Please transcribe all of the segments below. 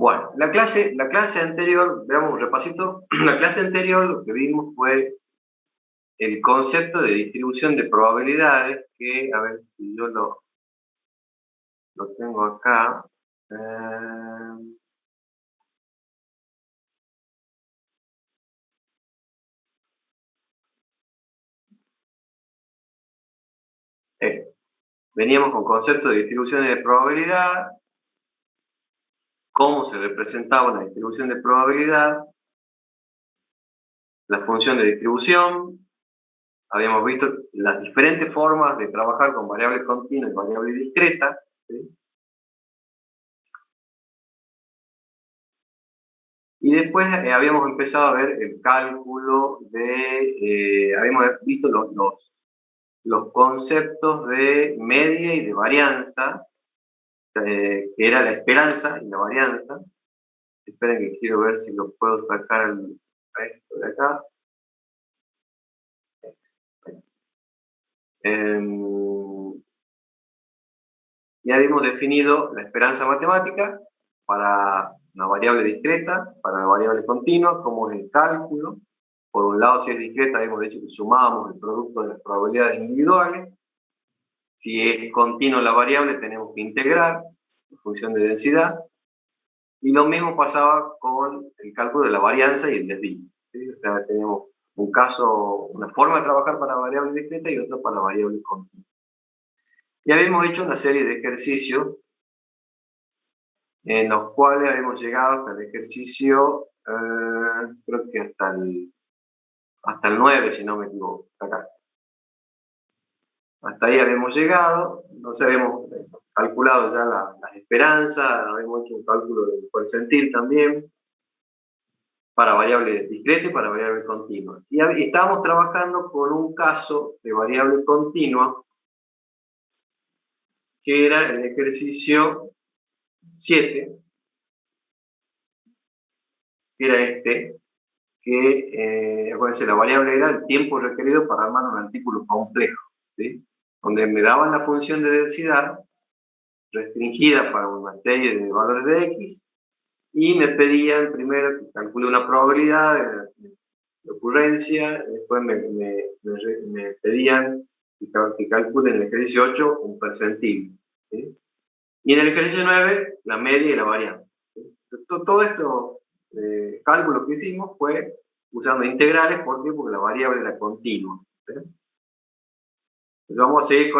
Bueno, la clase anterior, veamos un repasito. La clase anterior lo que vimos fue el concepto de distribución de probabilidades, que, a ver si yo lo tengo acá. Eh, Veníamos con concepto de distribuciones de probabilidad, cómo se representaba una distribución de probabilidad, la función de distribución. Habíamos visto las diferentes formas de trabajar con variables continuas y variables discretas, ¿sí? Y después habíamos empezado a ver el cálculo habíamos visto los conceptos de media y de varianza, que era la esperanza y la varianza. Esperen que quiero ver si lo puedo sacar a esto de acá. Ya habíamos definido la esperanza matemática para una variable discreta, para una variable continua, como es el cálculo. Por un lado, si es discreta, habíamos dicho que sumábamos el producto de las probabilidades individuales. Si es continua la variable, tenemos que integrar en función de densidad. Y lo mismo pasaba con el cálculo de la varianza y el desvío, ¿sí? O sea, tenemos un caso, una forma de trabajar para variable discreta y otra para variable continua. Ya habíamos hecho una serie de ejercicios en los cuales habíamos llegado hasta el ejercicio, creo que hasta el 9, si no me equivoco, acá. Hasta ahí habíamos llegado, nos habíamos calculado ya las esperanzas, habíamos hecho un cálculo del percentil también, para variable discreta y para variable continua. Y estábamos trabajando con un caso de variable continua, que era el ejercicio 7, que era este, que, acuérdense, la variable era el tiempo requerido para armar un artículo complejo, ¿sí? Donde me daban la función de densidad restringida para una serie de valores de x, y me pedían primero que calcule una probabilidad de ocurrencia, después me pedían que calcule en el ejercicio 8 un percentil, ¿sí? Y en el ejercicio 9 la media y la varianza, ¿sí? Todo esto cálculos que hicimos fue usando integrales. ¿Por qué? Porque la variable era continua, ¿sí? Entonces vamos a seguir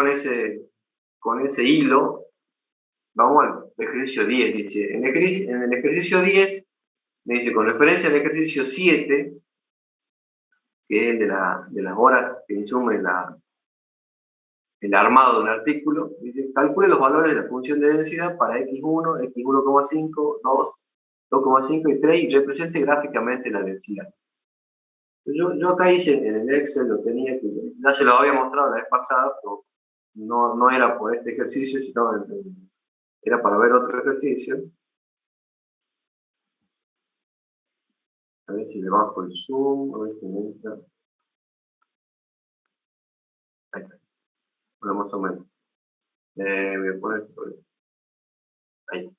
con ese hilo. Vamos al ejercicio 10. Dice, en el ejercicio 10 me dice, con referencia al ejercicio 7, que es el de las horas que insume el armado de un artículo, dice, calcule los valores de la función de densidad para x1, x1,5, 2, 2,5 y 3 y represente gráficamente la densidad. Yo acá hice en el Excel, lo tenía, que ya se lo había mostrado la vez pasada, pero no era por este ejercicio, sino era para ver otro ejercicio. A ver si le bajo el zoom, a ver si me entra. Ahí está, bueno, más o menos. Voy a poner esto ahí.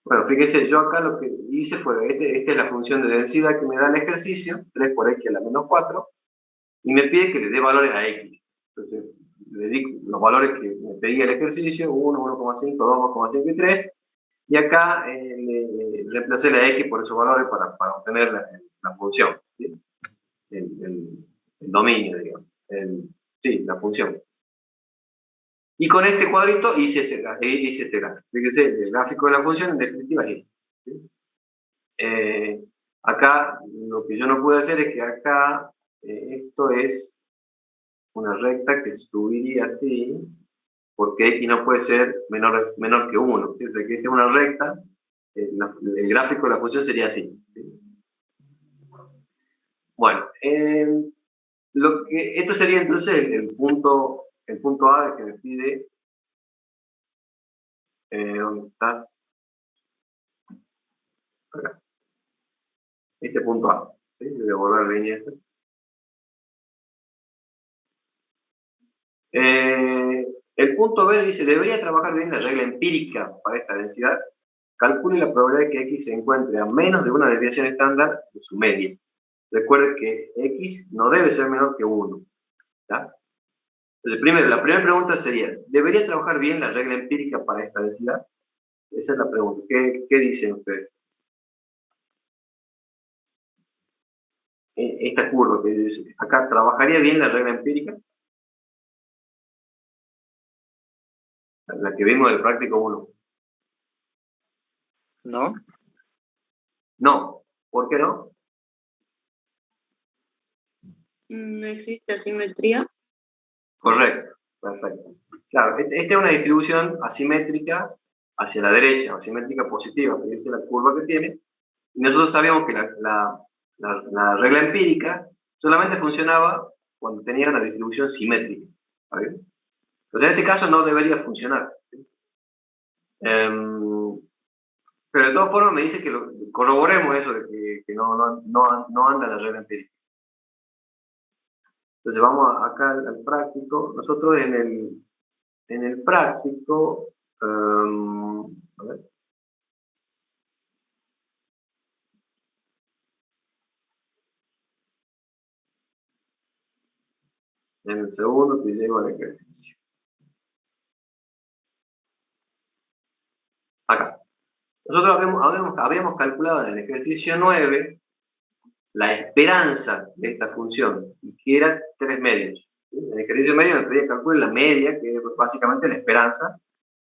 Bueno, fíjese, yo acá lo que hice fue, esta es la función de densidad que me da el ejercicio, 3 por x a la menos 4, y me pide que le dé valores a x. Entonces, le di los valores que me pedía el ejercicio, 1, 1,5, 2, 2,5 y 3, y acá reemplacé la x por esos valores para obtener la función, ¿sí? El dominio, digamos. Sí, la función. Y con este cuadrito hice este gráfico. Fíjense, el gráfico de la función en definitiva es este, ¿sí? Acá lo que yo no pude hacer es que acá esto es una recta que subiría así, porque x no puede ser menor que 1. Fíjense que esta es una recta, el gráfico de la función sería así, ¿sí? Bueno, esto sería entonces el punto A que me pide. ¿Dónde estás? Acá. Este punto A, ¿sí? Voy a borrar la línea esta. El punto B dice, debería trabajar bien la regla empírica para esta densidad. Calcule la probabilidad de que X se encuentre a menos de una desviación estándar de su media. Recuerde que X no debe ser menor que 1. ¿Ya? Entonces, la primera pregunta sería, ¿debería trabajar bien la regla empírica para esta densidad? Esa es la pregunta. ¿Qué dicen ustedes? Esta curva que dice, acá, ¿trabajaría bien la regla empírica? La que vimos del práctico 1. No. No. ¿Por qué no? No existe asimetría. Correcto. Perfecto. Claro, esta es una distribución asimétrica hacia la derecha, asimétrica positiva, que dice la curva que tiene. Y nosotros sabíamos que la regla empírica solamente funcionaba cuando tenía una distribución simétrica. ¿Está bien? Entonces, en este caso no debería funcionar. Pero de todas formas me dice que corroboremos eso de que no anda la regla empírica. Entonces vamos acá al práctico. Nosotros en el práctico, a ver. En el segundo te llevo al ejercicio. Acá. Nosotros habíamos calculado en el ejercicio 9 la esperanza de esta función, que era 3 medios. ¿Sí? En el ejercicio medio me pedía calcular la media, que es básicamente la esperanza.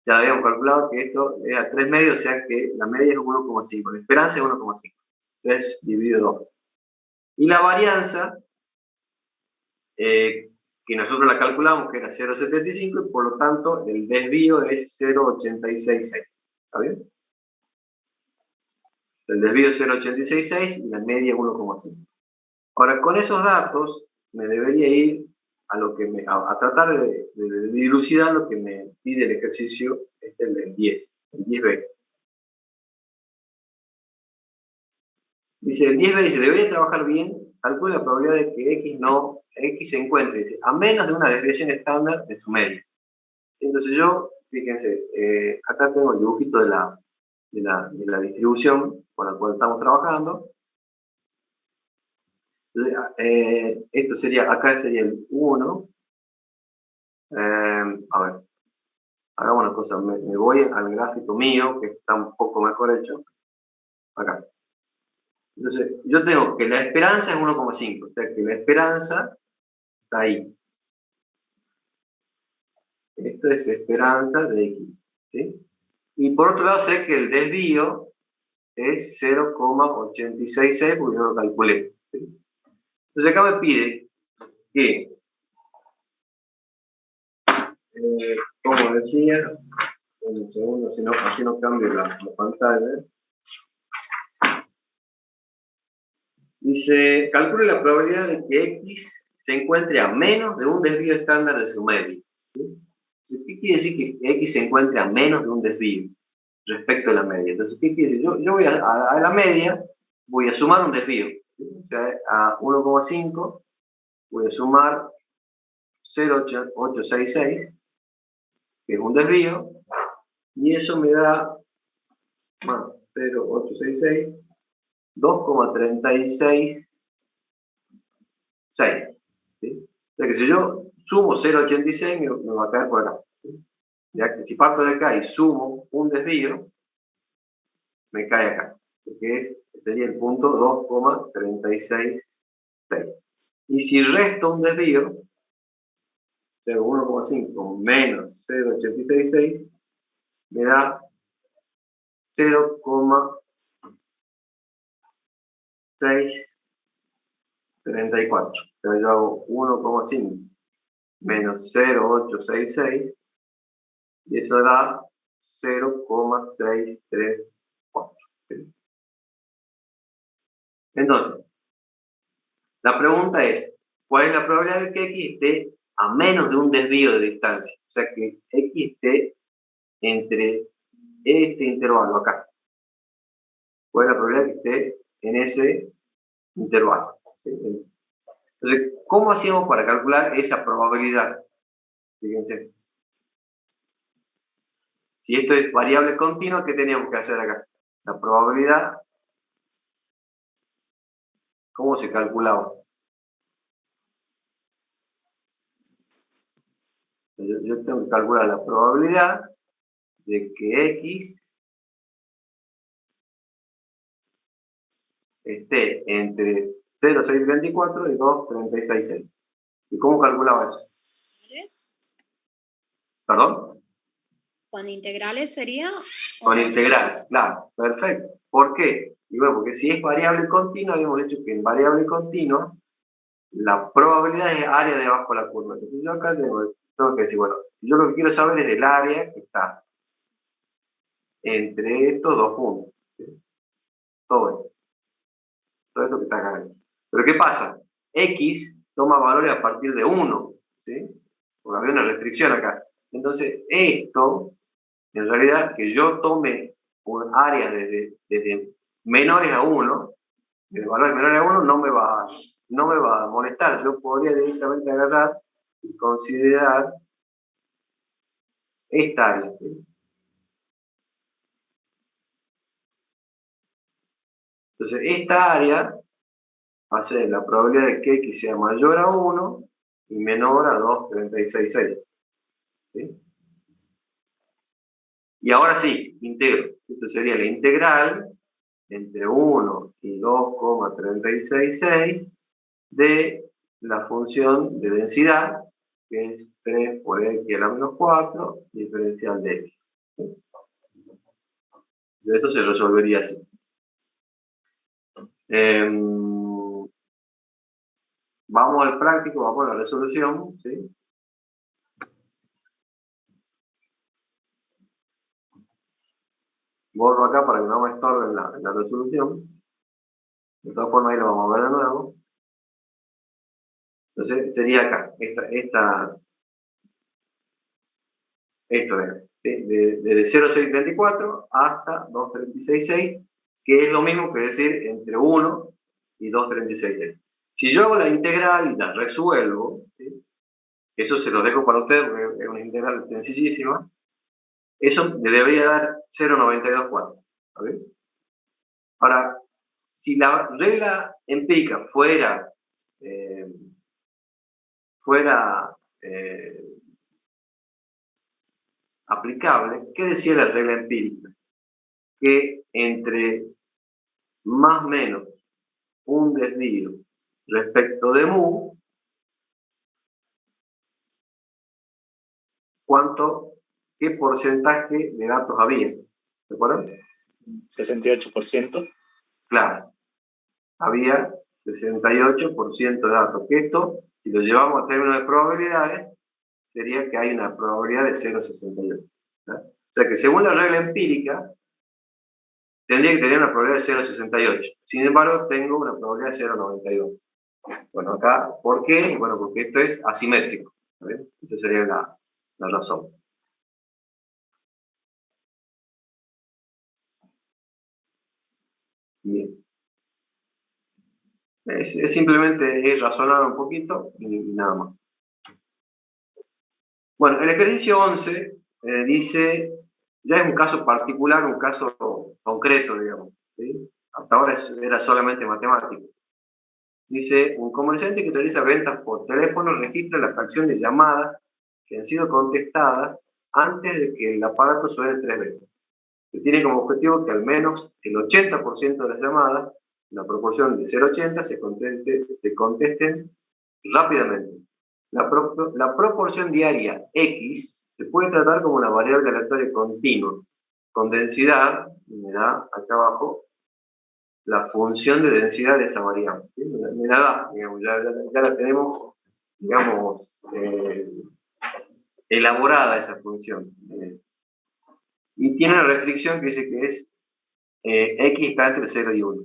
Ya habíamos calculado que esto era 3 medios, o sea que la media es 1,5. La esperanza es 1,5. 3 dividido 2. Y la varianza, que nosotros la calculamos que era 0,75, y por lo tanto el desvío es 0,866. ¿Está bien? El desvío es 0,866 y la media es 1,5. Ahora, con esos datos me debería ir a tratar de dilucidar lo que me pide el ejercicio, el del 10, el 10B. Dice, el 10B dice, debería trabajar bien, calcula la probabilidad de que X se encuentre dice, a menos de una desviación estándar de su media. Entonces yo, fíjense, acá tengo el dibujito de la distribución con la cual estamos trabajando. Esto sería, acá sería el 1. A ver, hagamos una cosa, me voy al gráfico mío, que está un poco mejor hecho. Acá. Entonces, yo tengo que la esperanza es 1,5, o sea que la esperanza está ahí. Esto es esperanza de X. ¿Sí? Y por otro lado sé que el desvío es 0,866 porque yo lo calculé. ¿Sí? Entonces acá me pide que, como decía, un segundo, así no cambio la pantalla. Dice, calcule la probabilidad de que X se encuentre a menos de un desvío estándar de su media. ¿Sí? ¿Qué quiere decir que X se encuentre a menos de un desvío respecto a la media? Entonces, ¿qué quiere decir? Yo voy a la media, voy a sumar un desvío. ¿Sí? O sea, a 1,5 voy a sumar 0,866, que es un desvío, y eso me da más 0,866, 2,366. ¿Sí? O sea que si yo sumo 0,86 me va a caer por acá. ¿Sí? Ya que si parto de acá y sumo un desvío, me cae acá. Porque sería el punto 2,366. Y si resto un desvío, 1,5 menos 0,866, me da 0,634. Entonces yo hago 1,5 menos 0,866 y eso da 0,634. ¿Sí? Entonces, la pregunta es, ¿cuál es la probabilidad de que X esté a menos de un desvío de distancia? O sea, que X esté entre este intervalo acá. ¿Cuál es la probabilidad de que esté en ese intervalo? ¿Sí? Entonces, ¿cómo hacemos para calcular esa probabilidad? Fíjense. Si esto es variable continua, ¿qué teníamos que hacer acá? La probabilidad, ¿cómo se calculaba? Yo tengo que calcular la probabilidad de que X esté entre 0,624 y 2,366. ¿Y cómo calculaba eso? ¿Perdón? ¿Con integrales sería? Con integral, claro, perfecto. ¿Por qué? Y bueno, porque si es variable continua, habíamos dicho que en variable continua la probabilidad es área debajo de la curva. Entonces yo acá tengo que decir, bueno, yo lo que quiero saber es el área que está entre estos dos puntos. ¿Sí? Todo esto que está acá. Pero ¿qué pasa? X toma valores a partir de 1, ¿sí? Porque había una restricción acá. Entonces, esto, en realidad, que yo tome un área desde menores a 1, de valores menores a 1, no me va a molestar. Yo podría directamente agarrar y considerar esta área. ¿Sí? Entonces, esta área va a ser la probabilidad de que X sea mayor a 1 y menor a 2,366. ¿Sí? Y ahora sí, integro. Esto sería la integral entre 1 y 2,366 de la función de densidad, que es 3 por x a la menos 4, diferencial de x. ¿Sí? Esto se resolvería así. Vamos al práctico, vamos a la resolución. ¿Sí? Borro acá para que no me estorbe en la resolución. De todas formas, ahí lo vamos a ver de nuevo. Entonces, sería acá, esto es, ¿sí? Desde 0,634 hasta 2,366, que es lo mismo que decir entre 1 y 2,366. Si yo hago la integral y la resuelvo, ¿sí? Eso se lo dejo para ustedes porque es una integral sencillísima, eso me debería dar 0,924. ¿Okay? Ahora, si la regla empírica fuera eh, aplicable, ¿qué decía la regla empírica? Que entre más o menos un desvío respecto de mu, qué porcentaje de datos había. ¿De acuerdo? 68%. Claro, había 68% de datos. Que esto, si lo llevamos a términos de probabilidades, sería que hay una probabilidad de 0,68. O sea que según la regla empírica, tendría que tener una probabilidad de 0,68. Sin embargo, tengo una probabilidad de 0,92. Bueno, acá, ¿por qué? Bueno, porque esto es asimétrico. ¿Vale? Esa sería la razón. Bien. Es simplemente razonar un poquito y nada más. Bueno, el ejercicio 11 dice, ya es un caso particular, un caso concreto, digamos. ¿Sí? Hasta ahora era solamente matemático. Dice, un comerciante que realiza ventas por teléfono registra la fracción de llamadas que han sido contestadas antes de que el aparato suene 3 veces. Que tiene como objetivo que al menos el 80% de las llamadas, la proporción de 0,80, se contesten rápidamente. La proporción diaria X se puede tratar como una variable aleatoria continua, con densidad, y me da acá abajo, la función de densidad de esa variable. ¿Sí? Me la da, digamos, ya la tenemos, digamos, elaborada esa función. Y tiene una restricción que dice que es X está entre 0 y 1.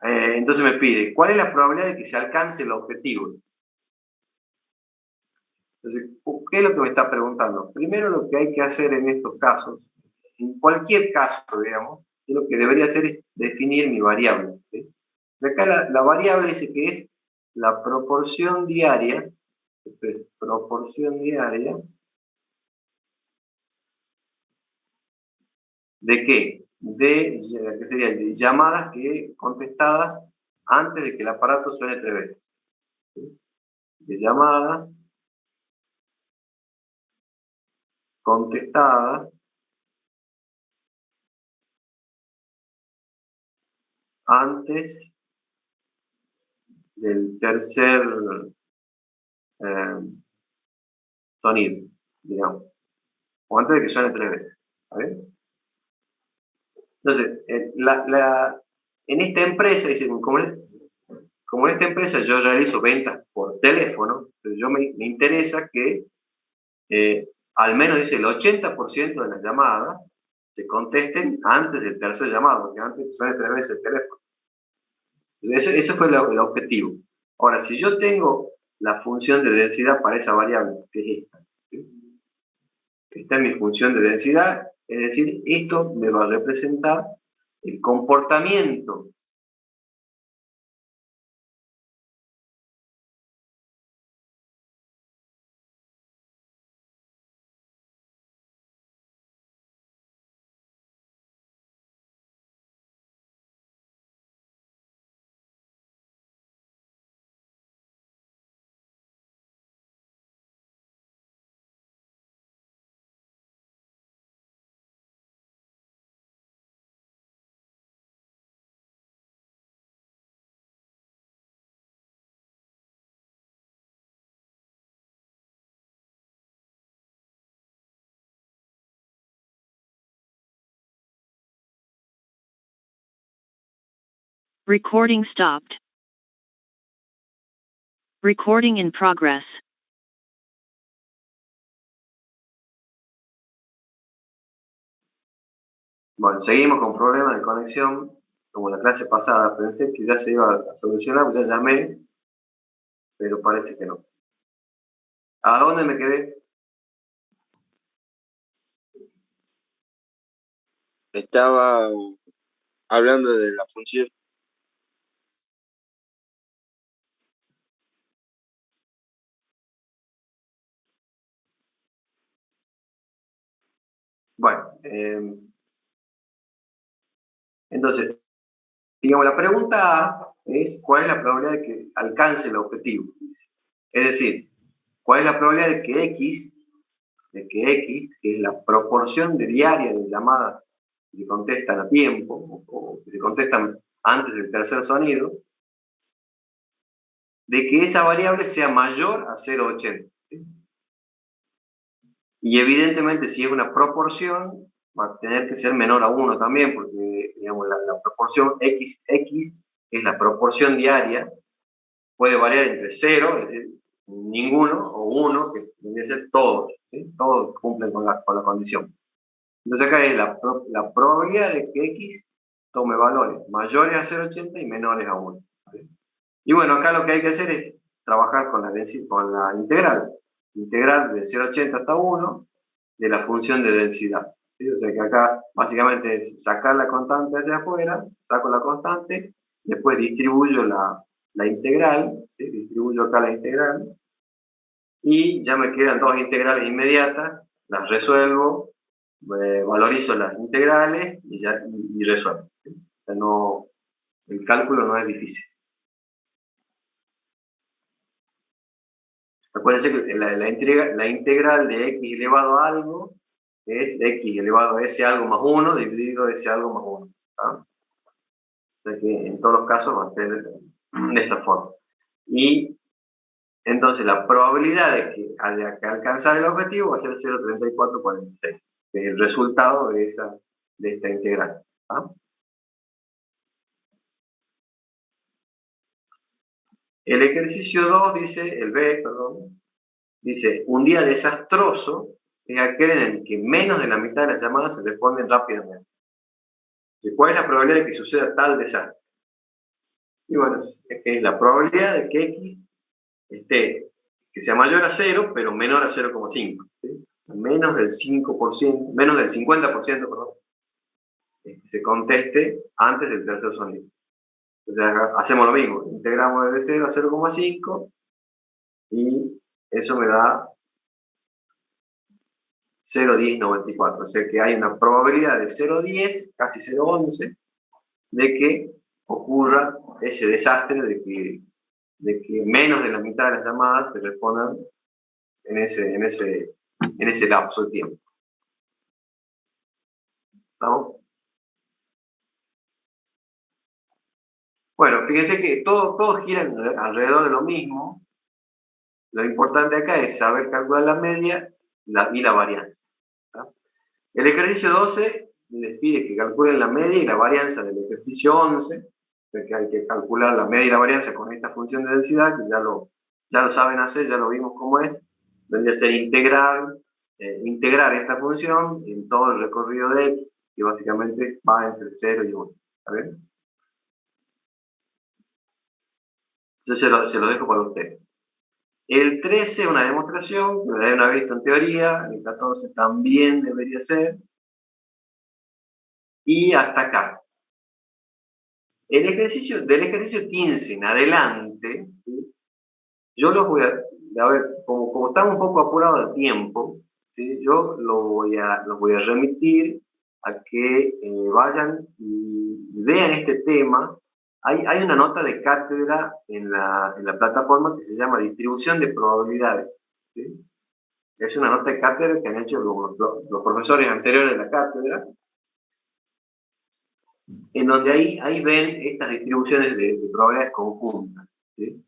Entonces me pide, ¿cuál es la probabilidad de que se alcance el objetivo? Entonces, ¿qué es lo que me está preguntando? Primero lo que hay que hacer en estos casos, en cualquier caso, digamos, lo que debería hacer es definir mi variable. ¿Sí? Acá la variable dice que es la proporción diaria, proporción diaria ¿De qué? ¿Qué sería? De llamadas contestadas antes de que el aparato suene 3 veces. ¿Sí? De llamadas contestadas antes del tercer sonido, digamos, o antes de que suene 3 veces. ¿Vale? Entonces, en esta empresa, dicen, como en esta empresa yo realizo ventas por teléfono, entonces me interesa que al menos dice el 80% de las llamadas se contesten antes del tercer llamado, que antes suene 3 veces el teléfono. Ese fue el objetivo. Ahora, si yo tengo la función de densidad para esa variable, que es esta, ¿sí? Esta es mi función de densidad, es decir, esto me va a representar el comportamiento Recording stopped. Recording in progress. Bueno, seguimos con problemas de conexión. Como la clase pasada, pensé que ya se iba a solucionar, pues ya llamé, pero parece que no. ¿A dónde me quedé? Estaba hablando de la función. Bueno, entonces, digamos, la pregunta A es ¿cuál es la probabilidad de que alcance el objetivo? Es decir, ¿cuál es la probabilidad de que X, que es la proporción de diaria de llamadas que se contestan a tiempo o que se contestan antes del tercer sonido, de que esa variable sea mayor a 0,80? ¿Sí? Y evidentemente si es una proporción, va a tener que ser menor a 1 también, porque digamos, la proporción x es la proporción diaria, puede variar entre 0, es decir, ninguno, o 1, que debe ser todos, ¿sí? Todos cumplen con la condición. Entonces acá es la probabilidad de que x tome valores mayores a 0,80 y menores a 1. ¿Sí? Y bueno, acá lo que hay que hacer es trabajar con la integral de 0,80 hasta 1 de la función de densidad. ¿Sí? O sea que acá básicamente es sacar la constante hacia afuera, saco la constante, después distribuyo la integral, ¿sí? Distribuyo acá la integral, y ya me quedan dos integrales inmediatas, las resuelvo, valorizo las integrales y resuelvo. ¿Sí? O sea, el cálculo no es difícil. Acuérdense que la integral de x elevado a algo es x elevado a ese algo más 1 dividido ese algo más 1. ¿Tá? O sea que en todos los casos va a ser de esta forma. Y entonces la probabilidad de que haya que alcanzar el objetivo va a ser 0,3446, que es el resultado de esta integral. ¿Tá? El ejercicio 2 dice, el B, perdón, dice, un día desastroso es aquel en el que menos de la mitad de las llamadas se responden rápidamente. ¿Cuál es la probabilidad de que suceda tal desastre? Y bueno, es la probabilidad de que X que sea mayor a 0, pero menor a 0,5. ¿Sí? Menos del 5%, menos del 50%, perdón, que se conteste antes del tercer sonido. Entonces hacemos lo mismo, integramos desde 0 a 0,5 y eso me da 0,1094. O sea que hay una probabilidad de 0,10, casi 0,11, de que ocurra ese desastre de que menos de la mitad de las llamadas se respondan en ese lapso de tiempo. ¿Estamos? Bueno, fíjense que todo gira alrededor de lo mismo. Lo importante acá es saber calcular la media y la varianza. ¿Tá? El ejercicio 12 les pide que calculen la media y la varianza del ejercicio 11, o sea que hay que calcular la media y la varianza con esta función de densidad, que ya lo saben hacer, ya lo vimos cómo es. Vendría a ser integrar esta función en todo el recorrido de x, que básicamente va entre 0 y 1. ¿Está bien? Yo se lo dejo para ustedes. El 13, una demostración, que la deben haber visto en teoría, el 14 también debería ser, y hasta acá. Del ejercicio 15 en adelante, ¿sí? Yo los voy a ver, como estamos un poco apurados de tiempo, ¿sí? Yo los voy a remitir a que vayan y vean este tema. Hay una nota de cátedra en la plataforma que se llama Distribución de Probabilidades. ¿Sí? Es una nota de cátedra que han hecho los profesores anteriores de la cátedra, en donde ahí ven estas distribuciones de probabilidades conjuntas. ¿Sí?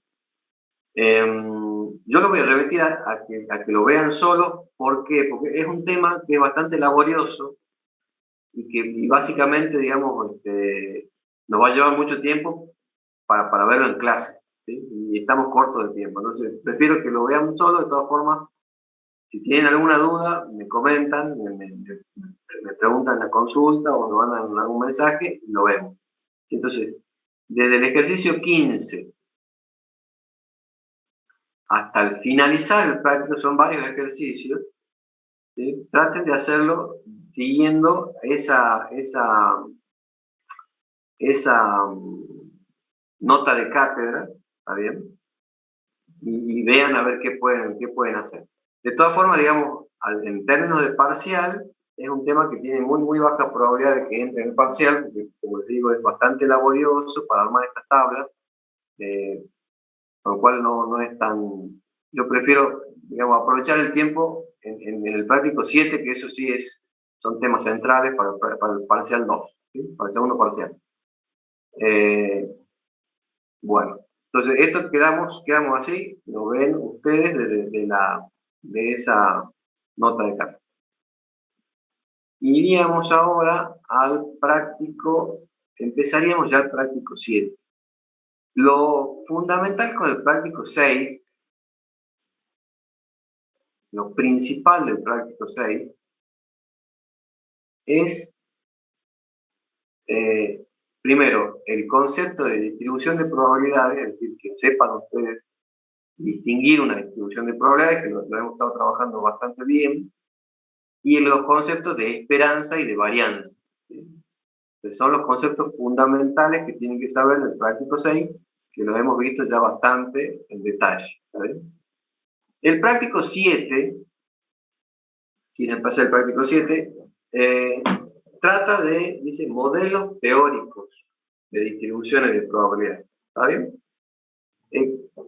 Yo lo voy a repetir a que lo vean solo. ¿Por qué? Porque es un tema que es bastante laborioso y que básicamente, digamos, nos va a llevar mucho tiempo para verlo en clase, ¿sí? Y estamos cortos de tiempo. Entonces, prefiero que lo vean solo. De todas formas, si tienen alguna duda, me comentan, me preguntan en la consulta o me mandan algún mensaje y lo vemos. Entonces, desde el ejercicio 15 hasta el finalizar el práctico, son varios ejercicios, ¿sí? Traten de hacerlo siguiendo esa nota de cátedra, ¿está bien? Y vean a ver qué pueden hacer. De todas formas, digamos, en términos de parcial, es un tema que tiene muy baja probabilidad de que entre en el parcial, porque, como les digo, es bastante laborioso para armar estas tablas, con lo cual no es tan... Yo prefiero, digamos, aprovechar el tiempo en el práctico 7, que eso sí son temas centrales para el parcial 2, ¿sí? Para el segundo parcial. Bueno, entonces esto quedamos así, lo ven ustedes de esa nota de carga. Iríamos ahora al práctico, empezaríamos ya el práctico 7. Lo fundamental con el práctico 6, lo principal del práctico 6, es, primero, el concepto de distribución de probabilidades, es decir, que sepan ustedes distinguir una distribución de probabilidades, que lo hemos estado trabajando bastante bien, y los conceptos de esperanza y de varianza. ¿Sí? Son los conceptos fundamentales que tienen que saber del práctico 6, que lo hemos visto ya bastante en detalle. ¿Sí? El práctico 7, quien pasa el práctico 7, trata de, dice, modelos teóricos de distribuciones de probabilidades. ¿Está bien?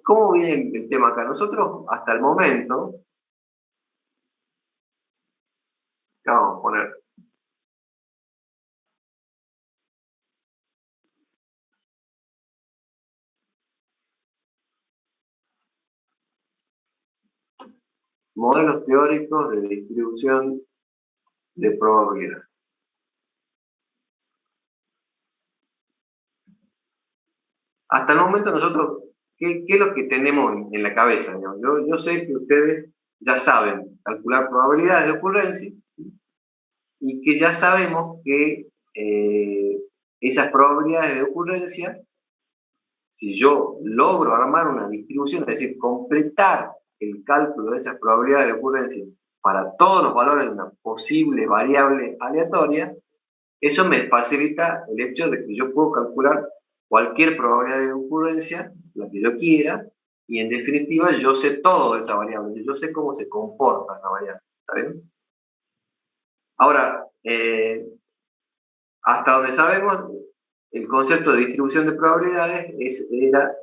¿Cómo viene el tema acá? Nosotros, hasta el momento, vamos a poner modelos teóricos de distribución de probabilidad. Hasta el momento nosotros, ¿qué es lo que tenemos en la cabeza? Yo sé que ustedes ya saben calcular probabilidades de ocurrencia y que ya sabemos que esas probabilidades de ocurrencia, si yo logro armar una distribución, es decir, completar el cálculo de esas probabilidades de ocurrencia para todos los valores de una posible variable aleatoria, eso me facilita el hecho de que yo puedo calcular cualquier probabilidad de ocurrencia, la que yo quiera, y en definitiva yo sé todo de esa variable, yo sé cómo se comporta esa variable, ¿está bien? Ahora, hasta donde sabemos, el concepto de distribución de probabilidades era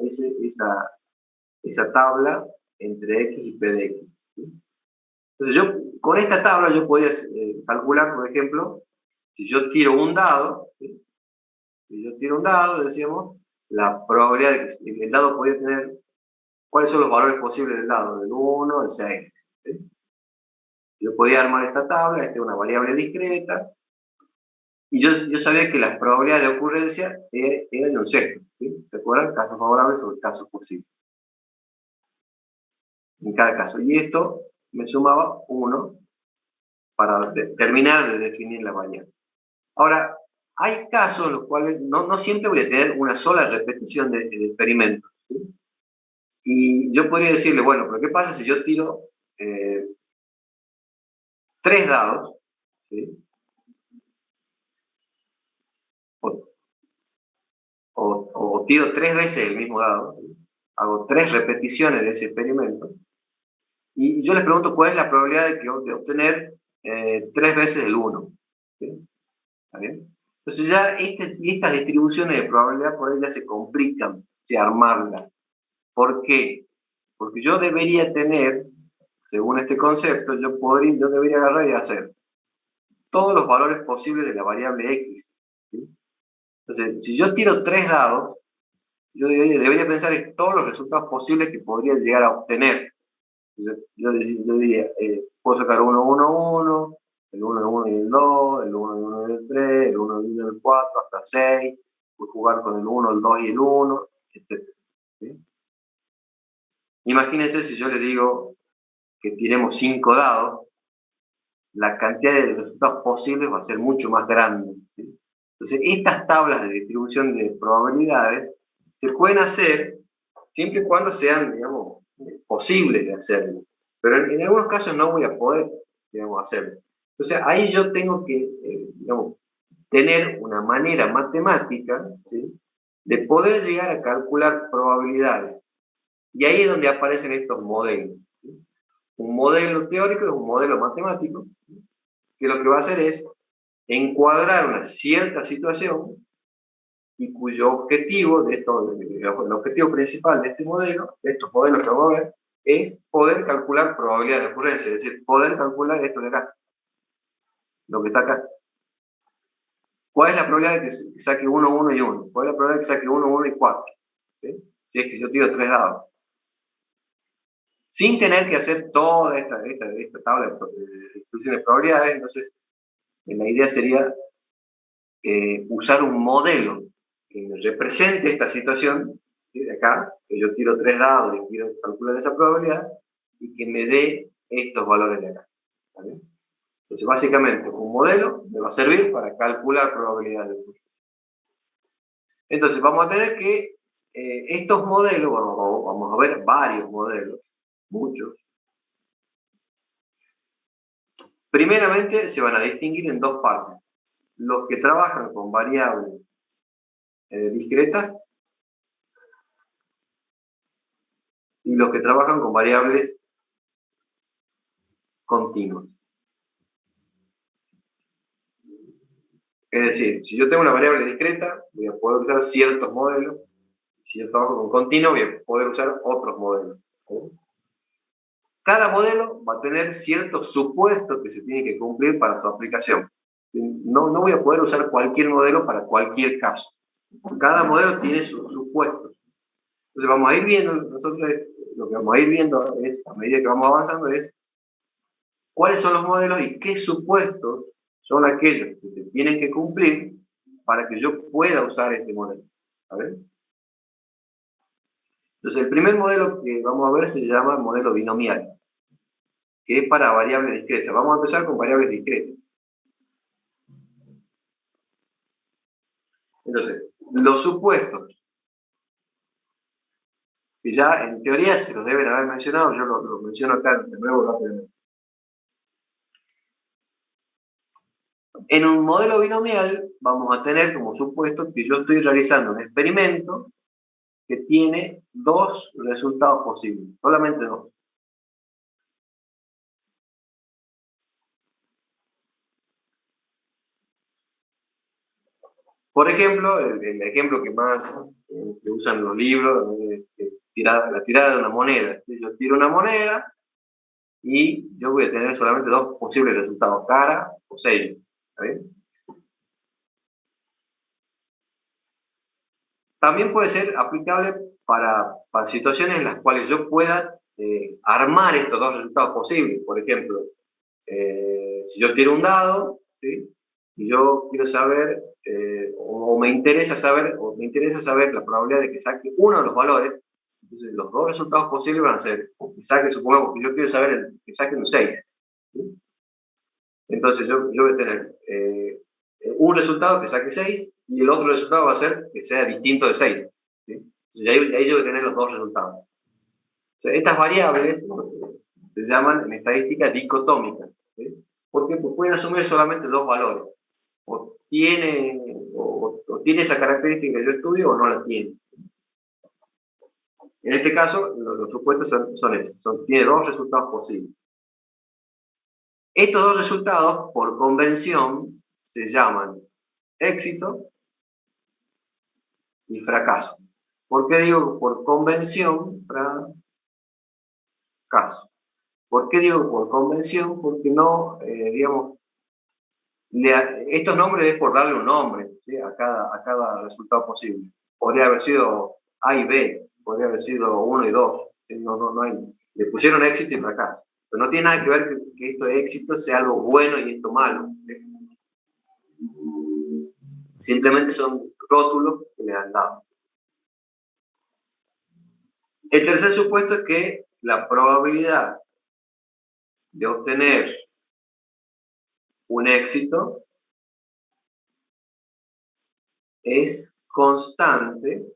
esa tabla entre x y p de x. ¿Sí? Entonces con esta tabla yo podía calcular, por ejemplo, si yo tiro un dado, ¿sí? Si yo tiro un dado, decíamos, la probabilidad de que el dado podía tener, ¿cuáles son los valores posibles del dado? Del 1 al 6. ¿Sí? Yo podía armar esta tabla, esta es una variable discreta, y yo sabía que las probabilidades de ocurrencia eran de un sexto. ¿Sí? ¿Se acuerdan? Casos favorables sobre casos posibles. En cada caso. Y esto me sumaba 1 para terminar de definir la variable. Ahora, hay casos en los cuales no siempre voy a tener una sola repetición de experimentos. ¿Sí? Y yo podría decirle, bueno, pero ¿qué pasa si yo tiro 3 dados? ¿Sí? O tiro 3 veces el mismo dado, ¿sí? Hago 3 repeticiones de ese experimento, y yo les pregunto cuál es la probabilidad de obtener 3 veces el 1. ¿Sí? ¿Está bien? Entonces ya estas distribuciones de probabilidad por ahí ya se complican, ¿sí? Armarlas. ¿Por qué? Porque yo debería tener, según este concepto, yo debería agarrar y hacer todos los valores posibles de la variable x. ¿Sí? Entonces, si yo tiro 3 dados, yo debería pensar en todos los resultados posibles que podría llegar a obtener. Yo diría, puedo sacar 1, 1, 1, el 1 de 1 y el 2, el 1 de 1 y el 3, el 1 de 1 y el 4, hasta 6, puedo jugar con el 1, el 2 y el 1, etc. ¿Sí? Imagínense si yo les digo que tiremos 5 dados, la cantidad de resultados posibles va a ser mucho más grande. ¿Sí? Entonces, estas tablas de distribución de probabilidades se pueden hacer siempre y cuando sean, digamos, posibles de hacerlo. Pero en algunos casos no voy a poder, digamos, hacerlo. Entonces, ahí yo tengo que, digamos, tener una manera matemática, ¿sí?, de poder llegar a calcular probabilidades. Y ahí es donde aparecen estos modelos. ¿Sí? Un modelo teórico es un modelo matemático, que lo que va a hacer es encuadrar una cierta situación y cuyo objetivo el objetivo principal de este modelo, de estos modelos que vamos a ver, es poder calcular probabilidad de ocurrencia, es decir, poder calcular esto de acá, lo que está acá. ¿Cuál es la probabilidad de que saque 1, 1 y 1? ¿Cuál es la probabilidad de que saque 1, 1 y 4? ¿Sí? Si es que yo tiro 3 dados. Sin tener que hacer toda esta tabla de distribución de probabilidades, entonces la idea sería usar un modelo que represente esta situación, ¿sí?, de acá, que yo tiro 3 dados y quiero calcular esa probabilidad, y que me dé estos valores de acá. ¿Vale? Entonces, básicamente, un modelo me va a servir para calcular probabilidades. Entonces, vamos a tener que estos modelos, vamos a ver varios modelos, muchos. Primeramente, se van a distinguir en dos partes. Los que trabajan con variables discretas y los que trabajan con variables continuas. Es decir, si yo tengo una variable discreta, voy a poder usar ciertos modelos. Si yo trabajo con continuo, voy a poder usar otros modelos. ¿Sí? Cada modelo va a tener ciertos supuestos que se tienen que cumplir para su aplicación. No voy a poder usar cualquier modelo para cualquier caso. Cada modelo tiene sus supuestos. Entonces vamos a ir viendo, nosotros lo que vamos a ir viendo es, a medida que vamos avanzando, es cuáles son los modelos y qué supuestos son aquellos que se tienen que cumplir para que yo pueda usar ese modelo. ¿Sabes? Entonces el primer modelo que vamos a ver se llama modelo binomial, que es para variables discretas. Vamos a empezar con variables discretas. Entonces, los supuestos, que ya en teoría se los deben haber mencionado, yo lo menciono acá de nuevo rápidamente. En un modelo binomial vamos a tener como supuesto que yo estoy realizando un experimento que tiene dos resultados posibles, solamente dos. Por ejemplo, el ejemplo que más que usan los libros es la tirada de una moneda. Yo tiro una moneda y yo voy a tener solamente dos posibles resultados, cara o sello. ¿Está bien? También puede ser aplicable para situaciones en las cuales yo pueda armar estos dos resultados posibles. Por ejemplo, si yo tiro un dado, ¿sí? Y yo quiero saber, o me interesa saber la probabilidad de que saque uno de los valores, entonces los dos resultados posibles van a ser, que saque, supongamos que yo quiero saber que saque un 6. ¿Sí? Entonces yo voy a tener un resultado que saque 6 y el otro resultado va a ser que sea distinto de 6. ¿Sí? Y ahí yo voy a tener los dos resultados. O sea, estas variables, ¿no?, se llaman en estadística dicotómicas. ¿Sí? Porque pueden asumir solamente dos valores. O tiene esa característica que yo estudio o no la tiene. En este caso, los supuestos son estos. Tiene dos resultados posibles. Estos dos resultados, por convención, se llaman éxito y fracaso. ¿Por qué digo por convención fracaso? ¿Por qué digo por convención? Porque no, digamos, estos nombres es por darle un nombre, ¿sí?, a cada resultado posible. Podría haber sido A y B, podría haber sido 1 y 2. ¿Sí? No hay. Le pusieron éxito y fracaso. Pero no tiene nada que ver que esto de éxito sea algo bueno y esto malo. ¿Sí? Simplemente son rótulos que le han dado. El tercer supuesto es que la probabilidad de obtener un éxito es constante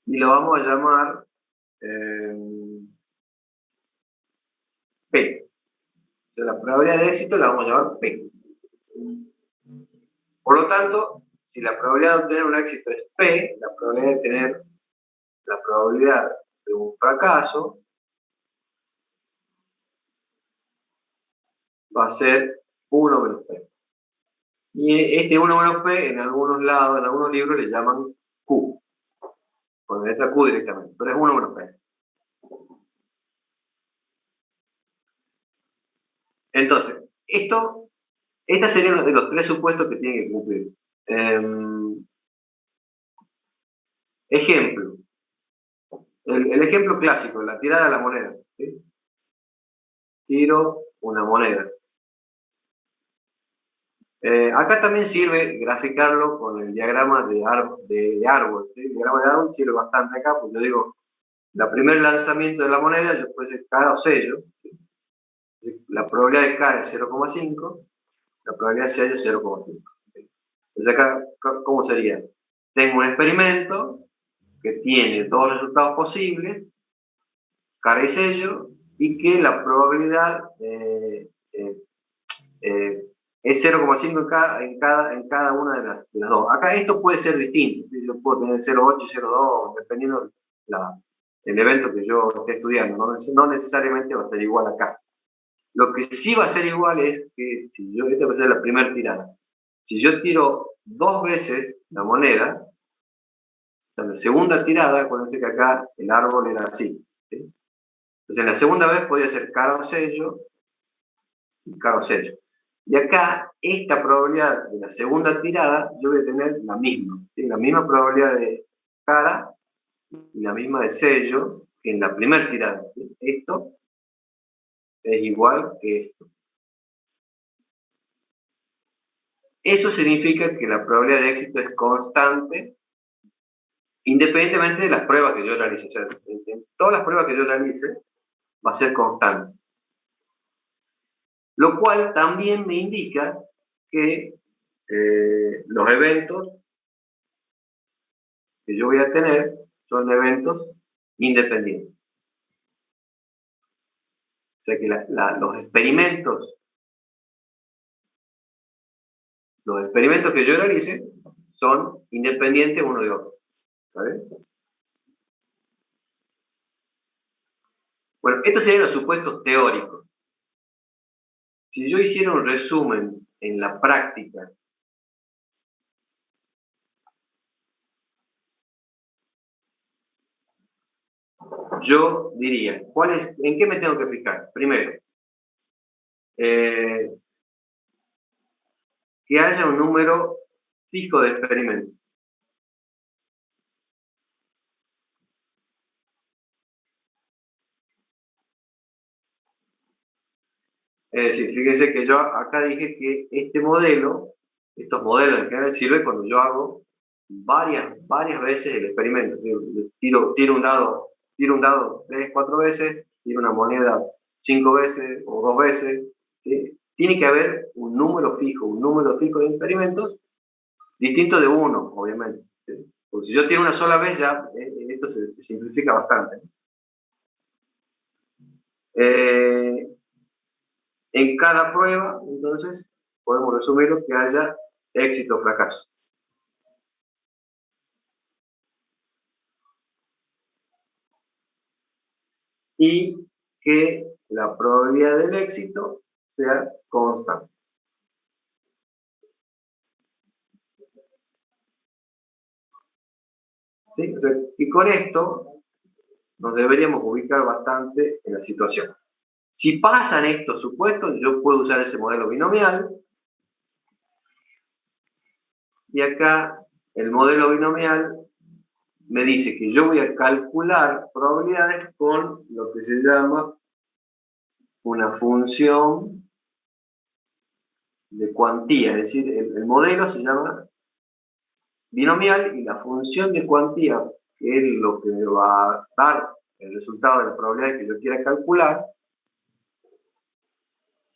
y lo vamos a llamar P. O sea, la probabilidad de éxito la vamos a llamar P. Por lo tanto, si la probabilidad de obtener un éxito es P, la probabilidad de un fracaso va a ser 1 menos P. Y este 1 menos P, en algunos lados, en algunos libros, le llaman Q. Con la letra Q directamente, pero es 1 menos P. Entonces, esta sería uno de los tres supuestos que tienen que cumplir. Ejemplo. El ejemplo clásico, la tirada de la moneda. ¿Sí? Tiro una moneda. Acá también sirve graficarlo con el diagrama de árbol. ¿Sí? El diagrama de árbol sirve bastante acá, porque yo digo, el primer lanzamiento de la moneda, yo puedo decir cara o sello. ¿Sí? La probabilidad de cara es 0,5, la probabilidad de sello es 0,5. ¿Sí? Entonces acá, ¿cómo sería? Tengo un experimento que tiene dos resultados posibles, cara y sello, y que la probabilidad es 0,5 en cada una de las dos. Acá esto puede ser distinto. Yo puedo tener 0,8 y 0,2, dependiendo del evento que yo esté estudiando. No necesariamente va a ser igual acá. Lo que sí va a ser igual es que si esta va a ser la primera tirada. Si yo tiro dos veces la moneda, en la segunda tirada, acuérdense que acá el árbol era así. ¿Sí? Entonces en la segunda vez podía ser cara o sello y cara o sello. Y acá, esta probabilidad de la segunda tirada, yo voy a tener la misma. ¿Sí? La misma probabilidad de cara y la misma de sello que en la primera tirada. ¿Sí? Esto es igual que esto. Eso significa que la probabilidad de éxito es constante independientemente de las pruebas que yo realice. O sea, en todas las pruebas que yo realice va a ser constante. Lo cual también me indica que los eventos que yo voy a tener son eventos independientes. O sea que los experimentos que yo realice son independientes uno de otro. ¿Vale? Bueno, estos serían los supuestos teóricos. Si yo hiciera un resumen en la práctica, yo diría, ¿en qué me tengo que fijar? Primero, que haya un número fijo de experimentos. Es decir, fíjense que yo acá dije que estos modelos en general sirven cuando yo hago varias veces el experimento. Tiro un dado 3, 4 veces, tiro una moneda 5 veces o 2 veces. ¿Sí? Tiene que haber un número fijo de experimentos, distinto de uno, obviamente. ¿Sí? Porque si yo tiro una sola vez, ya esto se simplifica bastante. En cada prueba, entonces, podemos resumirlo que haya éxito o fracaso. Y que la probabilidad del éxito sea constante. ¿Sí? O sea, y con esto nos deberíamos ubicar bastante en la situación. Si pasan estos supuestos, yo puedo usar ese modelo binomial. Y acá el modelo binomial me dice que yo voy a calcular probabilidades con lo que se llama una función de cuantía, es decir, el modelo se llama binomial y la función de cuantía, que es lo que me va a dar el resultado de la probabilidad que yo quiera calcular,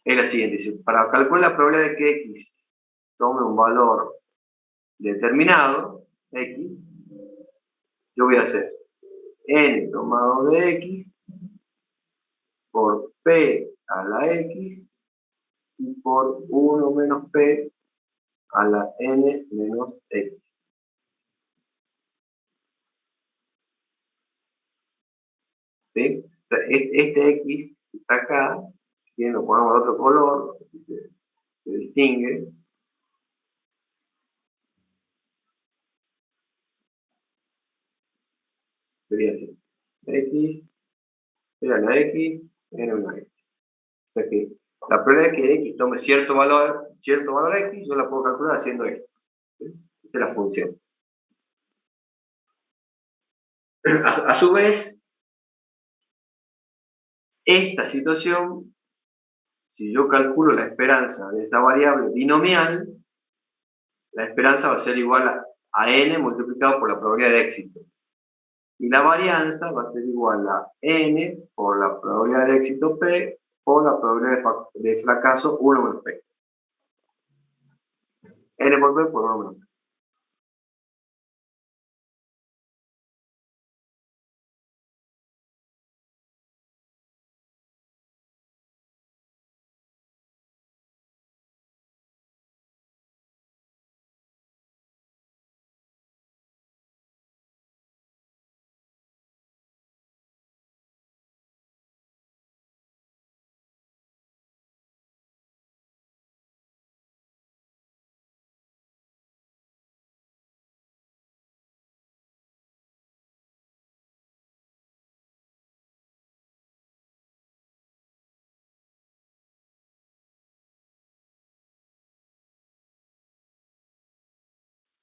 es la siguiente. Dice, para calcular la probabilidad de que x tome un valor determinado, x, yo voy a hacer n tomado de x por p a la x y por 1 menos p a la n menos x. ¿Sí? O sea, este x que está acá, si lo ponemos de otro color, así se distingue. Sería así. X, sería la x, n una x. O sea que la probabilidad de que x tome cierto valor x, yo la puedo calcular haciendo esto. ¿Sí? Esta es la función. A su vez, esta situación, si yo calculo la esperanza de esa variable binomial, la esperanza va a ser igual a n multiplicado por la probabilidad de éxito. Y la varianza va a ser igual a n por la probabilidad de éxito p por la probabilidad de fracaso 1 menos p. N por p por 1 menos p.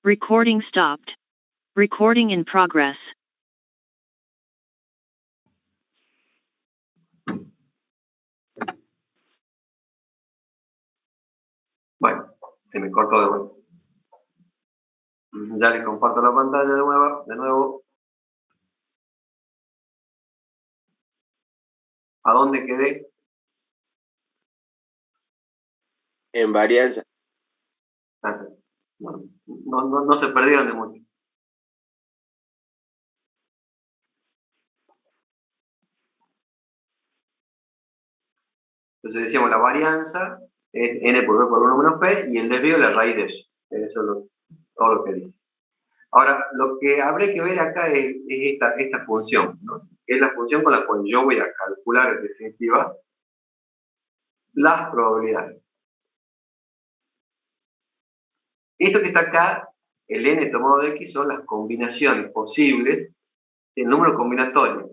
Recording stopped. Recording in progress. Bueno, se me cortó de vuelta. Ya les comparto la pantalla de nuevo. ¿A dónde quedé? En varianza. Bueno, no se perdieron de mucho. Entonces decíamos, la varianza es n por p por 1 menos p y el desvío es la raíz de eso. Eso es todo lo que dice. Ahora, lo que habría que ver acá es esta función, ¿no? que es la función con la cual yo voy a calcular en definitiva las probabilidades. Esto que está acá, el n tomado de x, son las combinaciones posibles del número combinatorio.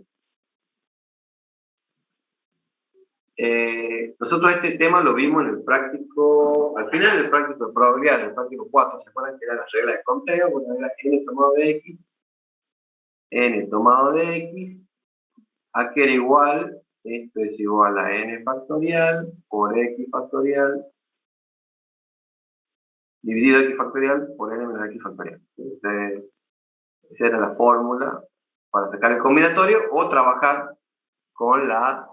Nosotros este tema lo vimos en el práctico, al final del práctico de probabilidad, en el práctico 4, ¿se acuerdan que era la regla de conteo? Bueno, era n tomado de x, n tomado de x, a que era igual, esto es igual a n factorial por x factorial, dividido x factorial por n menos x factorial. Esa era la fórmula para sacar el combinatorio o trabajar con la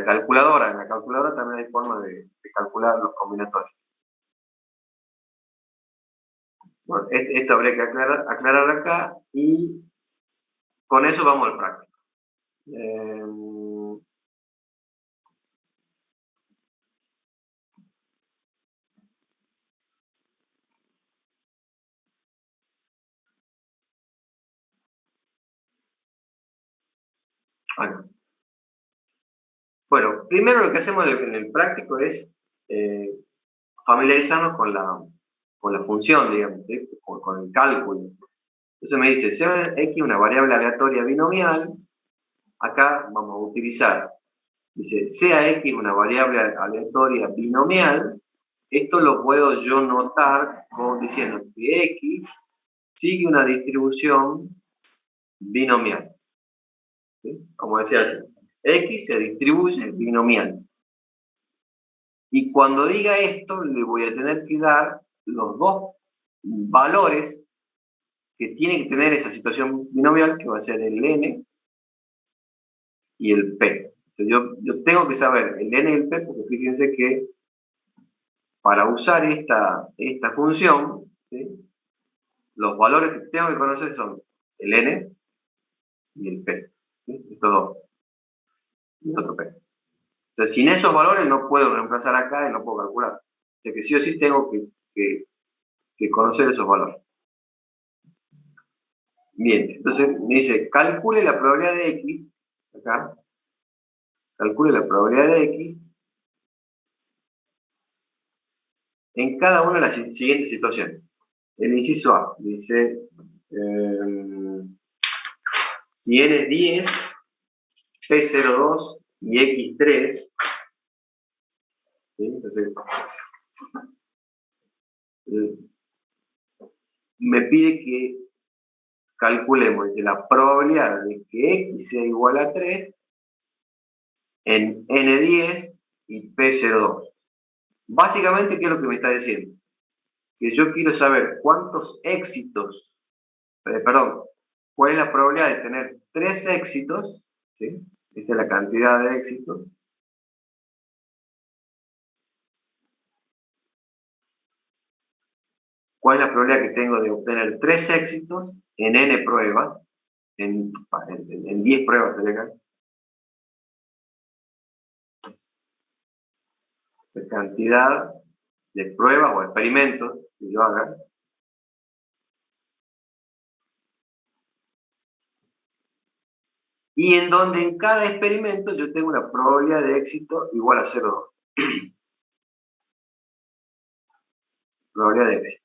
calculadora. En la calculadora también hay forma de calcular los combinatorios. Bueno, esto habría que aclarar acá y con eso vamos al práctico. Bueno, primero lo que hacemos en el práctico es familiarizarnos con la función, digamos, ¿sí? con el cálculo. Entonces me dice, sea x una variable aleatoria binomial, acá vamos a utilizar, dice, sea x una variable aleatoria binomial, esto lo puedo yo notar diciendo que x sigue una distribución binomial. ¿Sí? Como decía yo, x se distribuye binomial. Y cuando diga esto, le voy a tener que dar los dos valores que tiene que tener esa situación binomial, que va a ser el n y el p. Entonces yo tengo que saber el n y el p, porque fíjense que para usar esta función, ¿sí? Los valores que tengo que conocer son el n y el p. ¿Sí? Estos dos. Y otro p. Entonces, sin esos valores no puedo reemplazar acá y no puedo calcular. O sea que sí o sí tengo que conocer esos valores. Bien, entonces me dice, calcule la probabilidad de x, acá, calcule la probabilidad de x en cada una de las siguientes situaciones. El inciso A dice, si n es 10, p02 y x3, ¿sí? Entonces, me pide que calculemos la probabilidad de que x sea igual a 3 en n10 y p02. Básicamente, ¿qué es lo que me está diciendo? Que yo quiero saber cuántos éxitos, cuál es la probabilidad de tener 3 éxitos, ¿sí? Esta es la cantidad de éxitos, cuál es la probabilidad que tengo de obtener 3 éxitos en n pruebas, en 10 pruebas sería acá. La cantidad de pruebas o experimentos que yo haga. Y en donde en cada experimento yo tengo una probabilidad de éxito igual a 0,2. Probabilidad de éxito.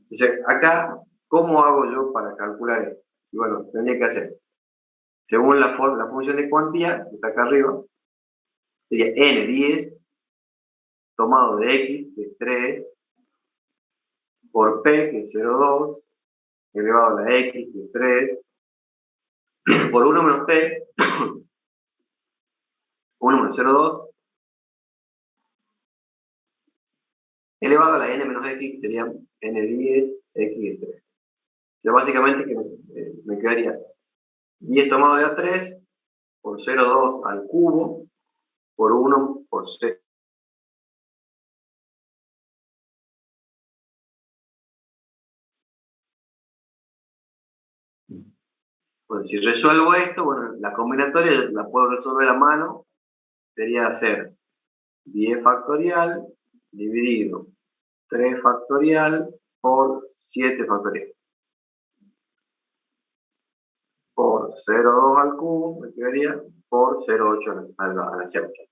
Entonces, acá, ¿cómo hago yo para calcular esto? Y bueno, tendría que hacer, según la función de cuantía, que está acá arriba, sería n10 tomado de x, que es 3, por p, que es 0,2, elevado a la x, que es 3, por 1 menos p, 1 menos 0,2, elevado a la n menos x, que sería n10, x es 3. Entonces, básicamente, que me quedaría 10 tomado de a3 por 0,2 al cubo por 1 por 6. Bueno, si resuelvo esto, bueno, la combinatoria la puedo resolver a mano. Sería hacer 10 factorial dividido 3 factorial por 7 factorial. Por por 0,2 al cubo, me quedaría por 0,8 a la séptima.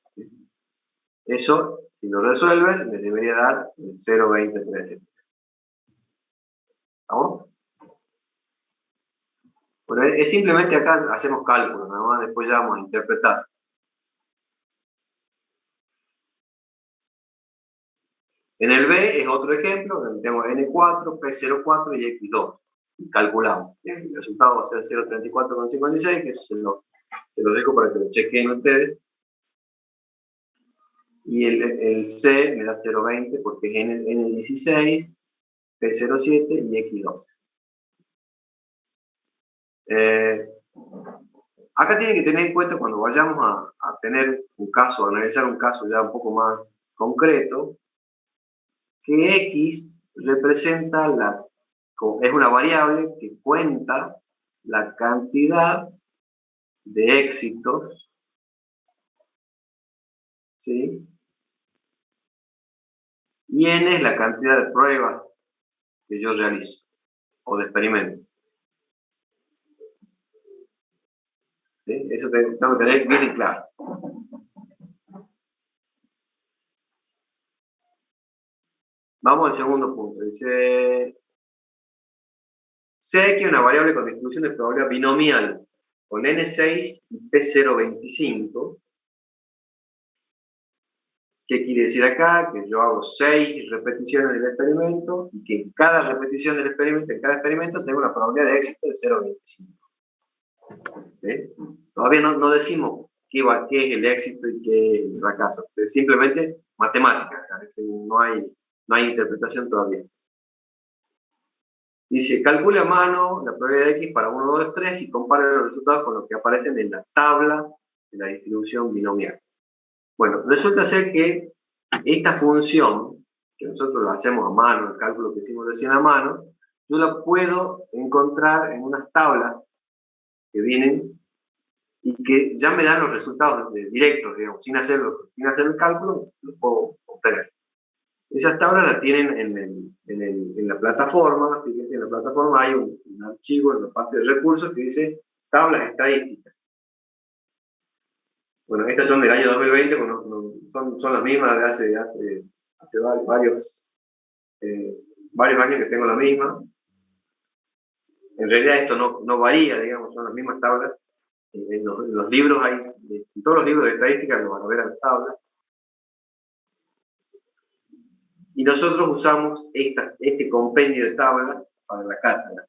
Eso, si lo resuelven, les debería dar 0,23. ¿Estamos? Bueno, es simplemente acá hacemos cálculos, nada más, después ya vamos a interpretar. En el B es otro ejemplo, donde tenemos N4, P04 y X2. Calculamos. El resultado va a ser 0,34,56, que eso se lo dejo para que lo chequen ustedes. Y el C me da 0,20 porque es N16, P07 y X2. Acá tienen que tener en cuenta cuando vayamos a tener un caso, a analizar un caso ya un poco más concreto, que X representa es una variable que cuenta la cantidad de éxitos, ¿sí? Y N es la cantidad de pruebas que yo realizo, o de experimentos. ¿Sí? Eso tengo que tener bien claro. Vamos al segundo punto. Dice, CX es una variable con distribución de probabilidad binomial con N6 y P025. ¿Qué quiere decir acá? Que yo hago 6 repeticiones del experimento y que en cada repetición del experimento, en cada experimento, tengo una probabilidad de éxito de 0,25. ¿Sí? Todavía no decimos qué es el éxito y qué es el fracaso. Es simplemente matemática. No hay interpretación todavía. Dice, calcula a mano la probabilidad de X para 1, 2, 3 y compara los resultados con los que aparecen en la tabla de la distribución binomial. Bueno, resulta ser que esta función, que nosotros la hacemos a mano, el cálculo que hicimos recién a mano, yo la puedo encontrar en unas tablas que vienen y que ya me dan los resultados directos, digamos, sin hacer el cálculo, los puedo obtener. Esas tablas las tienen en la plataforma. Fíjense, en la plataforma hay un archivo en la parte de recursos que dice tablas estadísticas. Bueno, estas son del año 2020, son las mismas de hace varios años que tengo la misma. En realidad esto no varía, digamos, son las mismas tablas. En los libros en todos los libros de estadística lo van a ver a las tablas. Y nosotros usamos este compendio de tablas para la cátedra.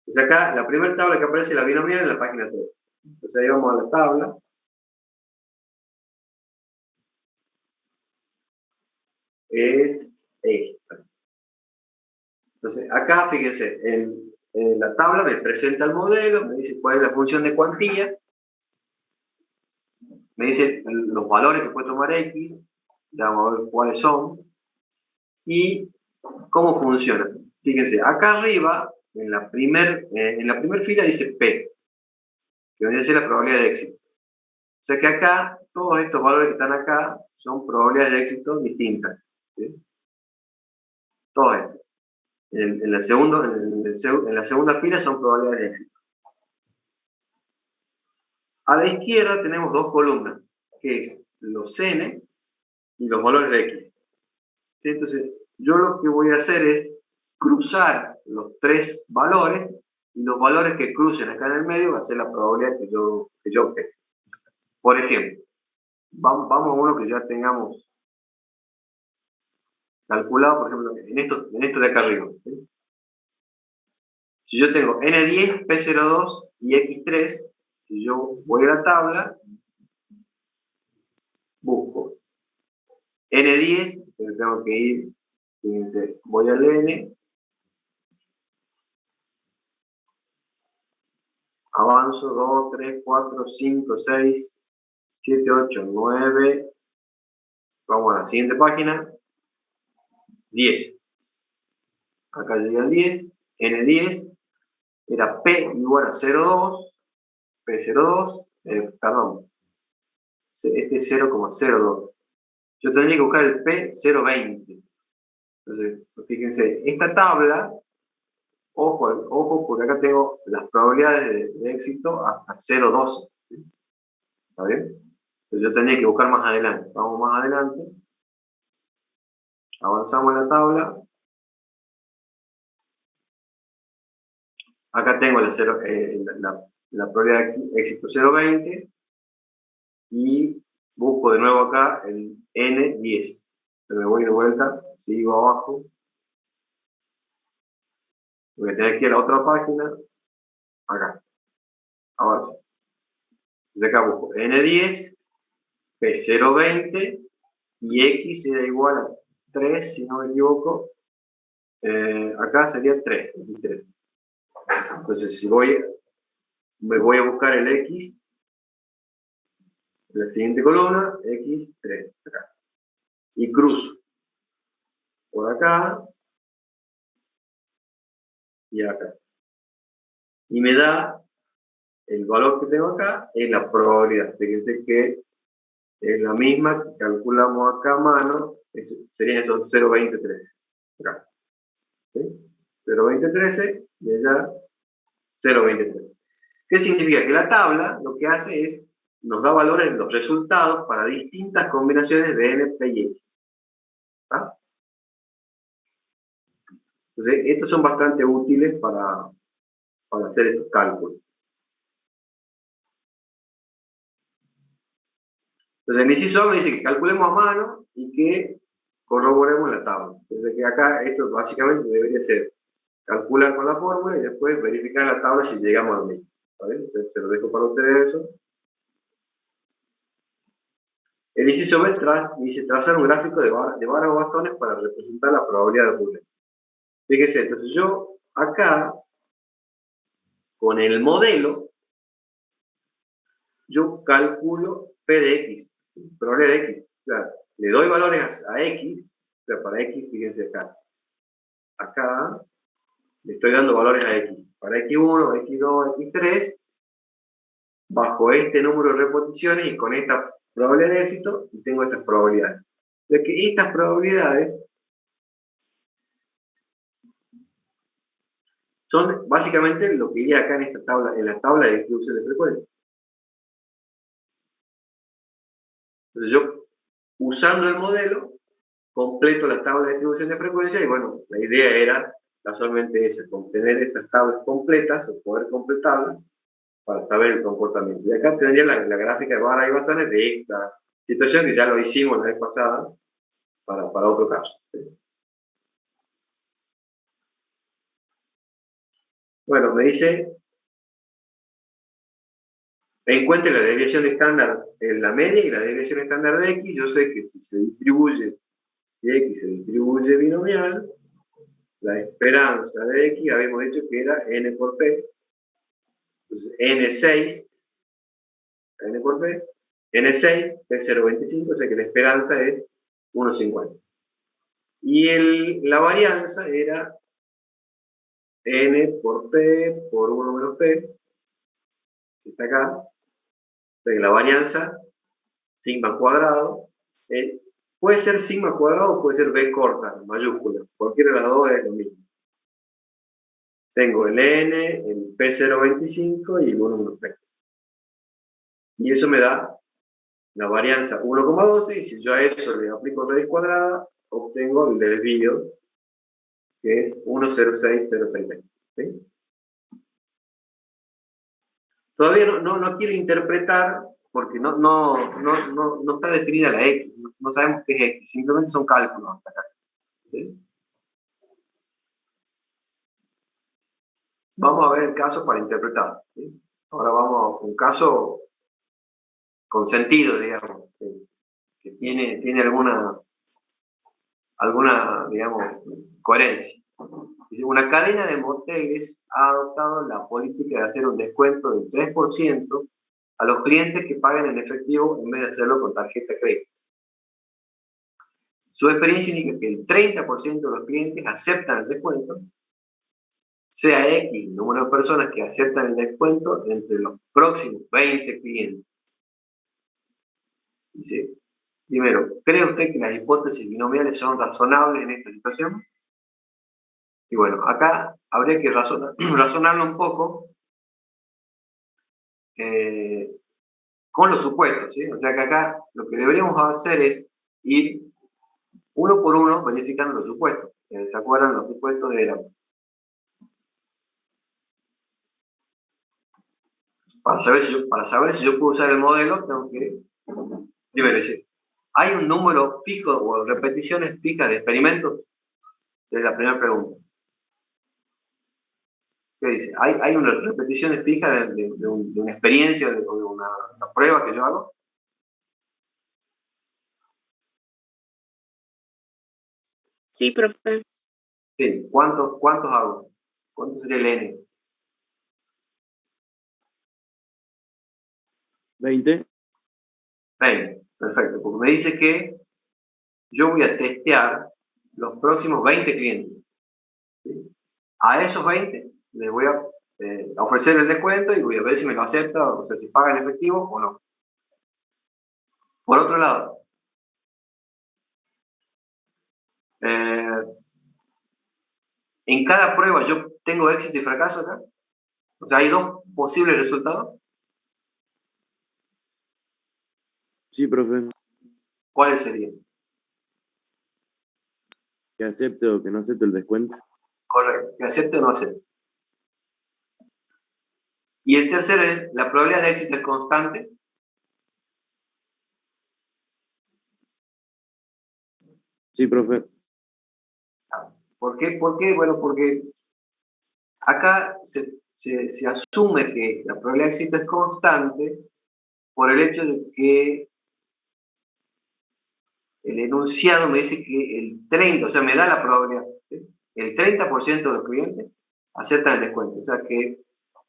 Entonces acá, la primera tabla que aparece la binomial en la página 3. Entonces ahí vamos a la tabla. Es esta. Entonces acá, fíjense, en la tabla me presenta el modelo, me dice cuál es la función de cuantía, me dice los valores que puede tomar X, ya vamos a ver cuáles son, y cómo funciona. Fíjense, acá arriba, en la primer fila dice P, que viene a ser la probabilidad de éxito. O sea que acá, todos estos valores que están acá son probabilidades de éxito distintas. ¿Sí? Todos estos. En la segunda fila son probabilidades de éxito. A la izquierda tenemos dos columnas, que es los N y los valores de X. ¿Sí? Entonces, yo lo que voy a hacer es cruzar los tres valores, y los valores que crucen acá en el medio va a ser la probabilidad que yo obtenga. Por ejemplo, vamos a uno que ya tengamos calculado, por ejemplo, en esto de acá arriba. ¿Sí? Si yo tengo N10, P02 y X3, si yo voy a la tabla, busco N10, tengo que ir, fíjense, voy al N, avanzo 2, 3, 4, 5, 6, 7, 8, 9, vamos a la siguiente página, 10. Acá llega el 10, N10, era P igual a 0,2, P02, perdón, este es 0,02. Yo tendría que buscar el P020. Entonces, fíjense, esta tabla ojo, porque acá tengo las probabilidades de éxito hasta 0,12. ¿Sí? ¿Está bien? Entonces yo tendría que buscar más adelante. Vamos más adelante. Avanzamos en la tabla. Acá tengo la probabilidad de éxito 0,20 y busco de nuevo acá el N10. Me voy de vuelta, sigo abajo. Voy a tener que ir a la otra página. Acá. Avanza. Entonces acá busco N10, P0,20 y X será igual a 3, si no me equivoco. Acá sería 3, 23. Entonces, si me voy a buscar el X en la siguiente columna, X3, acá. Y cruzo por acá y acá. Y me da el valor que tengo acá, es la probabilidad. Fíjense que es la misma que calculamos acá a mano, serían esos 0,2013. Acá. ¿Sí? 0,2013 y allá 0,2013. ¿Qué significa? Que la tabla lo que hace es, nos da valores de los resultados para distintas combinaciones de N, P y X. ¿Está? Entonces, estos son bastante útiles para hacer estos cálculos. Entonces, el inciso A me dice que calculemos a mano y que corroboremos la tabla. Entonces, que acá esto básicamente debería ser calcular con la fórmula y después verificar la tabla si llegamos a lo mismo. ¿Vale? Entonces, se lo dejo para ustedes eso. El inciso B dice trazar un gráfico de varas o bastones para representar la probabilidad de ocurrencia. Fíjense, entonces yo acá, con el modelo, yo calculo P de X, probabilidad de X. O sea, le doy valores a X, o sea, para X, fíjense acá. Acá le estoy dando valores a X. Para X1, X2, X3, bajo este número de repeticiones y con esta probabilidad de éxito, y tengo estas probabilidades. O sea que estas probabilidades son básicamente lo que iría acá en esta tabla, en la tabla de distribución de frecuencia. Entonces yo, usando el modelo, completo la tabla de distribución de frecuencia y bueno, la idea era casualmente esa, tener estas tablas completas o poder completarlas para saber el comportamiento. Y acá tendría la gráfica de varas y bastones de esta situación que ya lo hicimos la vez pasada para otro caso. ¿Sí? Bueno, me dice, encuentre la desviación estándar en la media y la desviación estándar de X. Yo sé que si X se distribuye binomial, la esperanza de X, habíamos dicho que era N por P. Entonces, N por P, N6, P0,25, o sea que la esperanza es 1,50. Y la varianza era N por P por 1 menos P, que está acá. O sea que la varianza, sigma cuadrado, puede ser sigma cuadrado o puede ser B corta, en mayúscula. Cualquiera de las dos es lo mismo. Tengo el N, el P0,25 y el 1 menos P. Y eso me da la varianza 1,12, y si yo a eso le aplico raíz cuadrada, obtengo el desvío, que es 1,06066. ¿Sí? Todavía no quiero interpretar, porque no está definida la X, no sabemos qué es X, simplemente son cálculos hasta acá. ¿Sí? Vamos a ver el caso para interpretar. ¿Sí? Ahora vamos a un caso con sentido, digamos, que tiene alguna, digamos, coherencia. Dice, una cadena de moteles ha adoptado la política de hacer un descuento del 3% a los clientes que paguen en efectivo en vez de hacerlo con tarjeta de crédito. Su experiencia indica que el 30% de los clientes aceptan el descuento, sea X número de personas que aceptan el descuento entre los próximos 20 clientes. Dice, primero, ¿cree usted que las hipótesis binomiales son razonables en esta situación? Y bueno, acá habría que razonarlo un poco con los supuestos, ¿sí? O sea que acá lo que deberíamos hacer es ir uno por uno verificando los supuestos. ¿Se acuerdan los supuestos de la... Para saber si yo puedo usar el modelo, tengo que primero decir, ¿hay un número fijo o repeticiones fijas de experimentos? Es la primera pregunta. ¿Qué dice? ¿Hay unas repeticiones fijas de una experiencia o de una prueba que yo hago? Sí, profe. Sí. ¿Cuántos hago? ¿Cuánto sería el n? 20. 20. Perfecto. Porque me dice que yo voy a testear los próximos 20 clientes. ¿Sí? A esos 20 les voy a ofrecer el descuento y voy a ver si me lo acepta, o sea, si paga en efectivo o no. Por otro lado, en cada prueba yo tengo éxito y fracaso acá. O sea, hay dos posibles resultados. Sí, profe. ¿Cuáles serían? Que acepte o que no acepte el descuento. Correcto, que acepte o no acepte. Y el tercero es, la probabilidad de éxito es constante. Sí, profe. ¿Por qué? ¿Por qué? Bueno, porque acá se asume que la probabilidad de éxito es constante por el hecho de que el enunciado me dice que el 30, o sea, me da la probabilidad, ¿sí? El 30% de los clientes aceptan el descuento. O sea que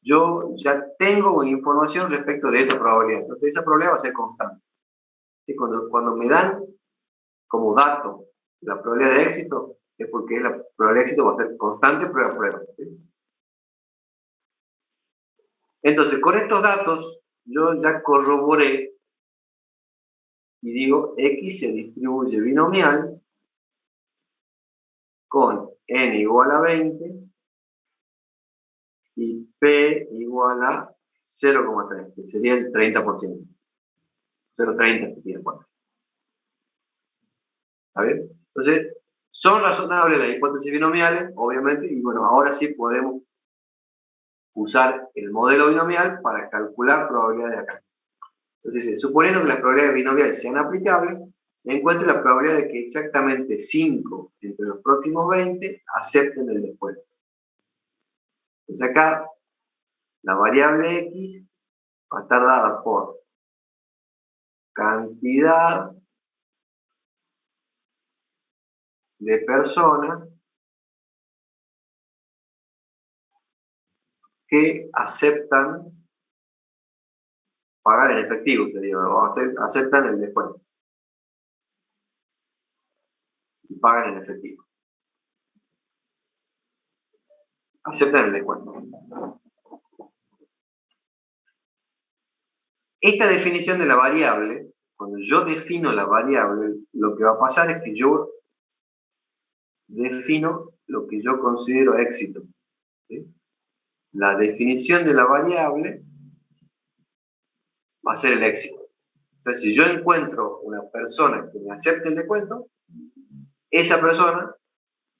yo ya tengo información respecto de esa probabilidad. Entonces, esa probabilidad va a ser constante. ¿Sí? Cuando me dan como dato la probabilidad de éxito, es porque la probabilidad de éxito va a ser constante prueba a prueba. ¿Sí? Entonces, con estos datos, yo ya corroboré y digo, X se distribuye binomial con n igual a 20 y P igual a 0,3, que sería el 30%. 0,30 sería el 4. ¿Está bien? Entonces, son razonables las hipótesis binomiales, obviamente, y bueno, ahora sí podemos usar el modelo binomial para calcular probabilidades de acá. Entonces, suponiendo que las probabilidades binomiales sean aplicables, encuentro la probabilidad de que exactamente 5 entre los próximos 20 acepten el descuento. Entonces acá, la variable x va a estar dada por cantidad de personas que aceptan pagar en efectivo, sería, o aceptan el descuento y pagan en efectivo. Aceptan el descuento. Esta definición de la variable, cuando yo defino la variable, lo que va a pasar es que yo defino lo que yo considero éxito. ¿Sí? La definición de la variable va a ser el éxito. Entonces, si yo encuentro una persona que me acepte el descuento, esa persona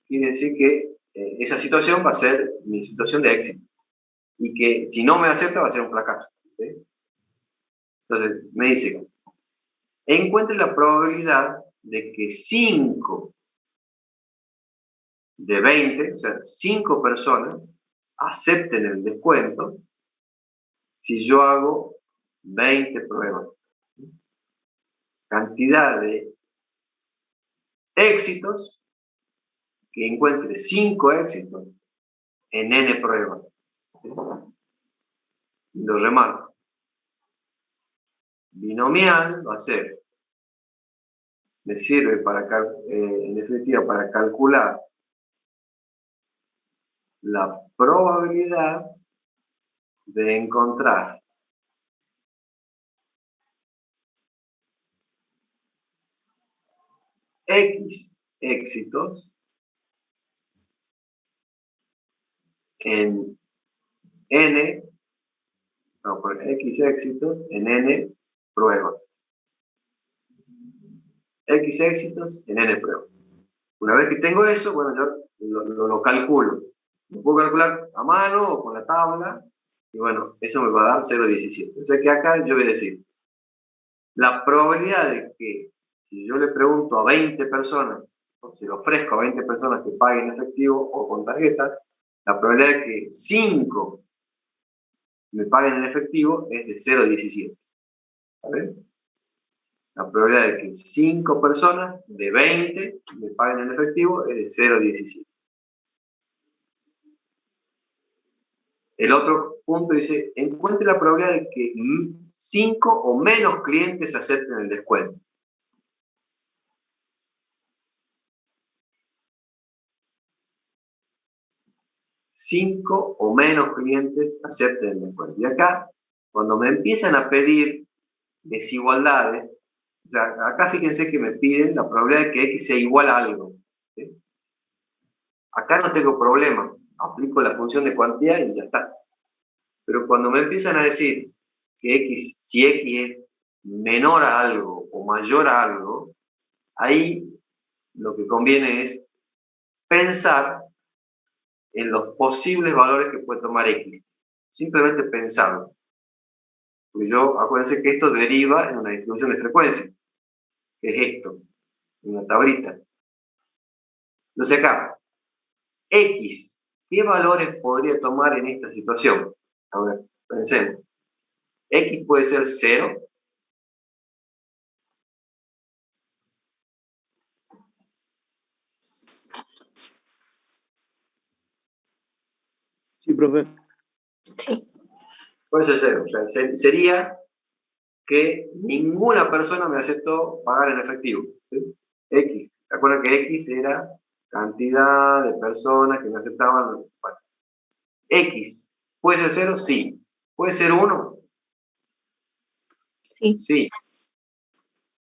quiere decir que esa situación va a ser mi situación de éxito. Y que si no me acepta va a ser un fracaso. ¿Sí? Entonces, me dice, encuentre la probabilidad de que 5 de 20, o sea, 5 personas, acepten el descuento si yo hago 20 pruebas. Cantidad de éxitos, que encuentre 5 éxitos en n pruebas. ¿Sí? Lo remarco. Binomial va a ser, me sirve para, en definitiva, para calcular la probabilidad de encontrar X éxitos en n, vamos a poner x éxitos en n pruebas. X éxitos en n pruebas. Una vez que tengo eso, bueno, yo lo calculo. Lo puedo calcular a mano o con la tabla, y bueno, eso me va a dar 0,17. O sea que acá yo voy a decir, la probabilidad de que si yo le pregunto a 20 personas, o si le ofrezco a 20 personas que paguen en efectivo o con tarjetas, la probabilidad de que 5 me paguen en efectivo es de 0,17. ¿Vale? La probabilidad de que 5 personas de 20 me paguen en efectivo es de 0,17. El otro punto dice, encuentre la probabilidad de que 5 o menos clientes acepten el descuento. Cinco o menos clientes acepten el descuento. Y acá, cuando me empiezan a pedir desigualdades, o sea, acá fíjense que me piden la probabilidad de que X sea igual a algo. ¿Sí? Acá no tengo problema, aplico la función de cuantía y ya está. Pero cuando me empiezan a decir que X, si X es menor a algo o mayor a algo, ahí lo que conviene es pensar en los posibles valores que puede tomar X. Simplemente pensarlo. Porque acuérdense que esto deriva en una distribución de frecuencia, que es esto, en una tablita. Entonces acá, X, ¿qué valores podría tomar en esta situación? A ver, pensemos. X puede ser 0. Sí, profe. Sí. Puede ser 0. O sea, sería que ninguna persona me aceptó pagar en efectivo. ¿Sí? X. ¿Se acuerdan que X era cantidad de personas que me aceptaban? Bueno. X. ¿Puede ser 0? Sí. ¿Puede ser 1? Sí. Sí.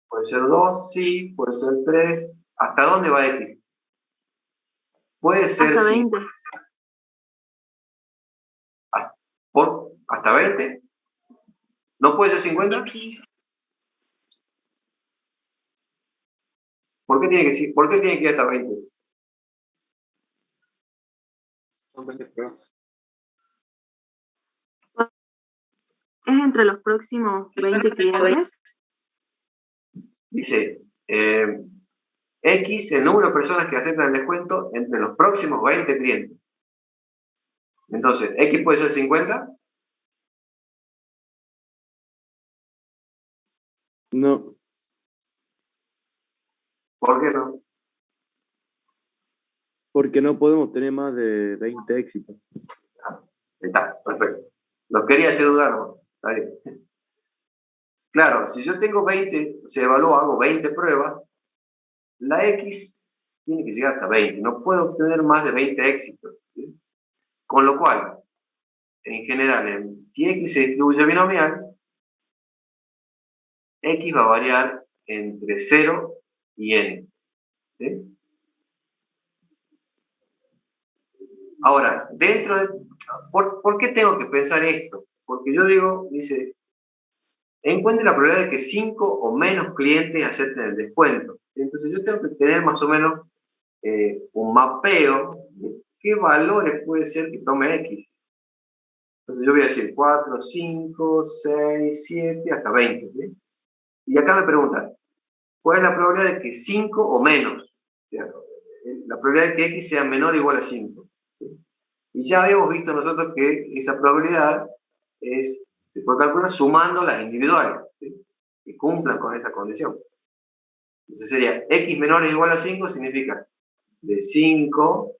¿Puede ser 2? Sí. ¿Puede ser 3? ¿Hasta dónde va X? Puede ser Hasta 5. 20. ¿Hasta 20? ¿No puede ser 50? Sí. ¿Por qué tiene que ir hasta 20? Son 20 pruebas. ¿Es entre los próximos 20 clientes? Dice, X, el número de personas que aceptan el descuento entre los próximos 20 clientes. Entonces, X puede ser 50. No, ¿Por qué no? porque no podemos tener más de 20 éxitos. Está, perfecto. Los quería hacer dudar, ¿no? Está bien. Claro, si yo tengo 20, se evalúa, hago 20 pruebas, la X tiene que llegar hasta 20. No puedo obtener más de 20 éxitos. ¿Sí? Con lo cual, en general, si X se distribuye binomial, X va a variar entre 0 y n. ¿Sí? Ahora, ¿por qué tengo que pensar esto? Porque yo dice, encuentre la probabilidad de que 5 o menos clientes acepten el descuento. Entonces yo tengo que tener más o menos un mapeo de qué valores puede ser que tome X. Entonces yo voy a decir 4, 5, 6, 7, hasta 20. ¿Sí? Y acá me preguntan, ¿cuál es la probabilidad de que 5 o menos? O sea, la probabilidad de que X sea menor o igual a 5. ¿Sí? Y ya habíamos visto nosotros que esa probabilidad se puede calcular sumando las individuales, ¿sí? Que cumplan con esa condición. Entonces sería X menor o igual a 5 significa de 5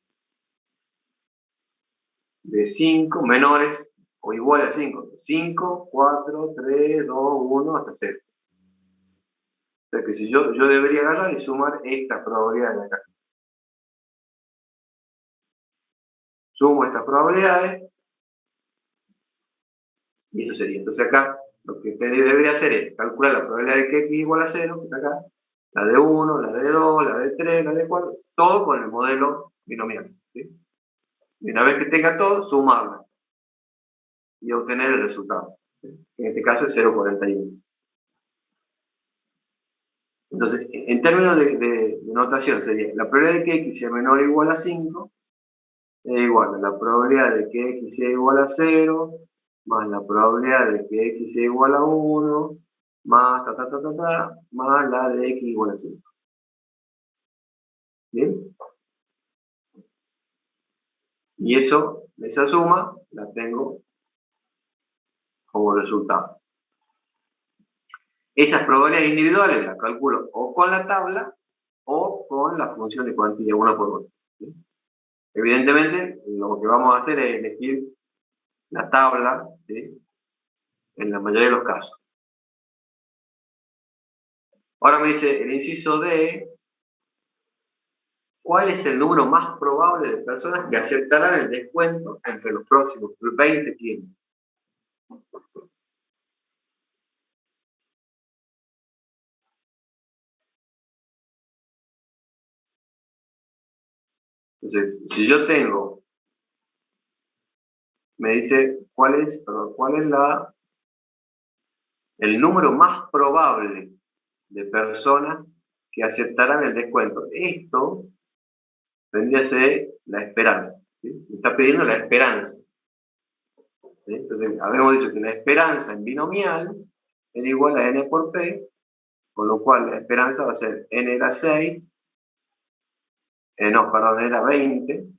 menores o igual a 5. 5, 4, 3, 2, 1 hasta 0. O sea que si yo debería agarrar y sumar esta probabilidad de acá. Sumo estas probabilidades y eso sería. Entonces acá lo que debería hacer es calcular la probabilidad de que X igual a 0, que está acá, la de 1, la de 2, la de 3, la de 4, todo con el modelo binomial. ¿Sí? Y una vez que tenga todo, sumarla y obtener el resultado. En este caso es 0,41. Entonces, en términos de notación, sería la probabilidad de que x sea menor o igual a 5 es igual a la probabilidad de que x sea igual a 0 más la probabilidad de que x sea igual a 1 más más la de x igual a 5. ¿Bien? Y esa suma la tengo como resultado. Esas probabilidades individuales las calculo o con la tabla o con la función de cuantía 1 por 1. ¿Sí? Evidentemente, lo que vamos a hacer es elegir la tabla, ¿sí?, en la mayoría de los casos. Ahora me dice el inciso D, ¿cuál es el número más probable de personas que aceptarán el descuento entre los próximos 20 clientes? Entonces, si yo tengo, me dice cuál es el número más probable de personas que aceptarán el descuento. Esto vendría a ser la esperanza. ¿Sí? Me está pidiendo la esperanza. ¿Sí? Entonces, habíamos dicho que la esperanza en binomial era igual a n por p, con lo cual la esperanza va a ser n era 6, era 20,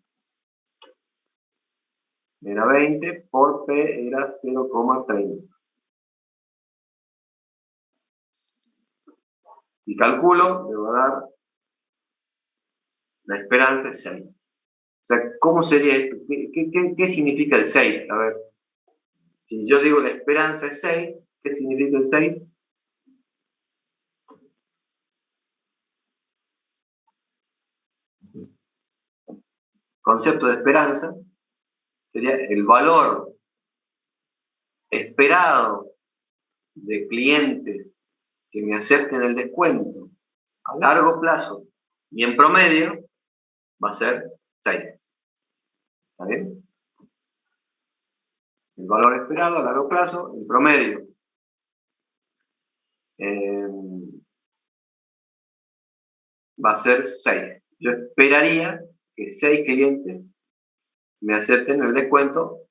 por p era 0,30. Y calculo, me va a dar la esperanza es 6. O sea, ¿cómo sería esto? ¿Qué significa el 6? A ver, si yo digo la esperanza es 6, ¿qué significa el 6? Concepto de esperanza sería el valor esperado de clientes que me acepten el descuento a largo plazo y en promedio va a ser 6. ¿Está bien? El valor esperado a largo plazo en promedio. Va a ser 6. Yo esperaría que 6 clientes me acepten el descuento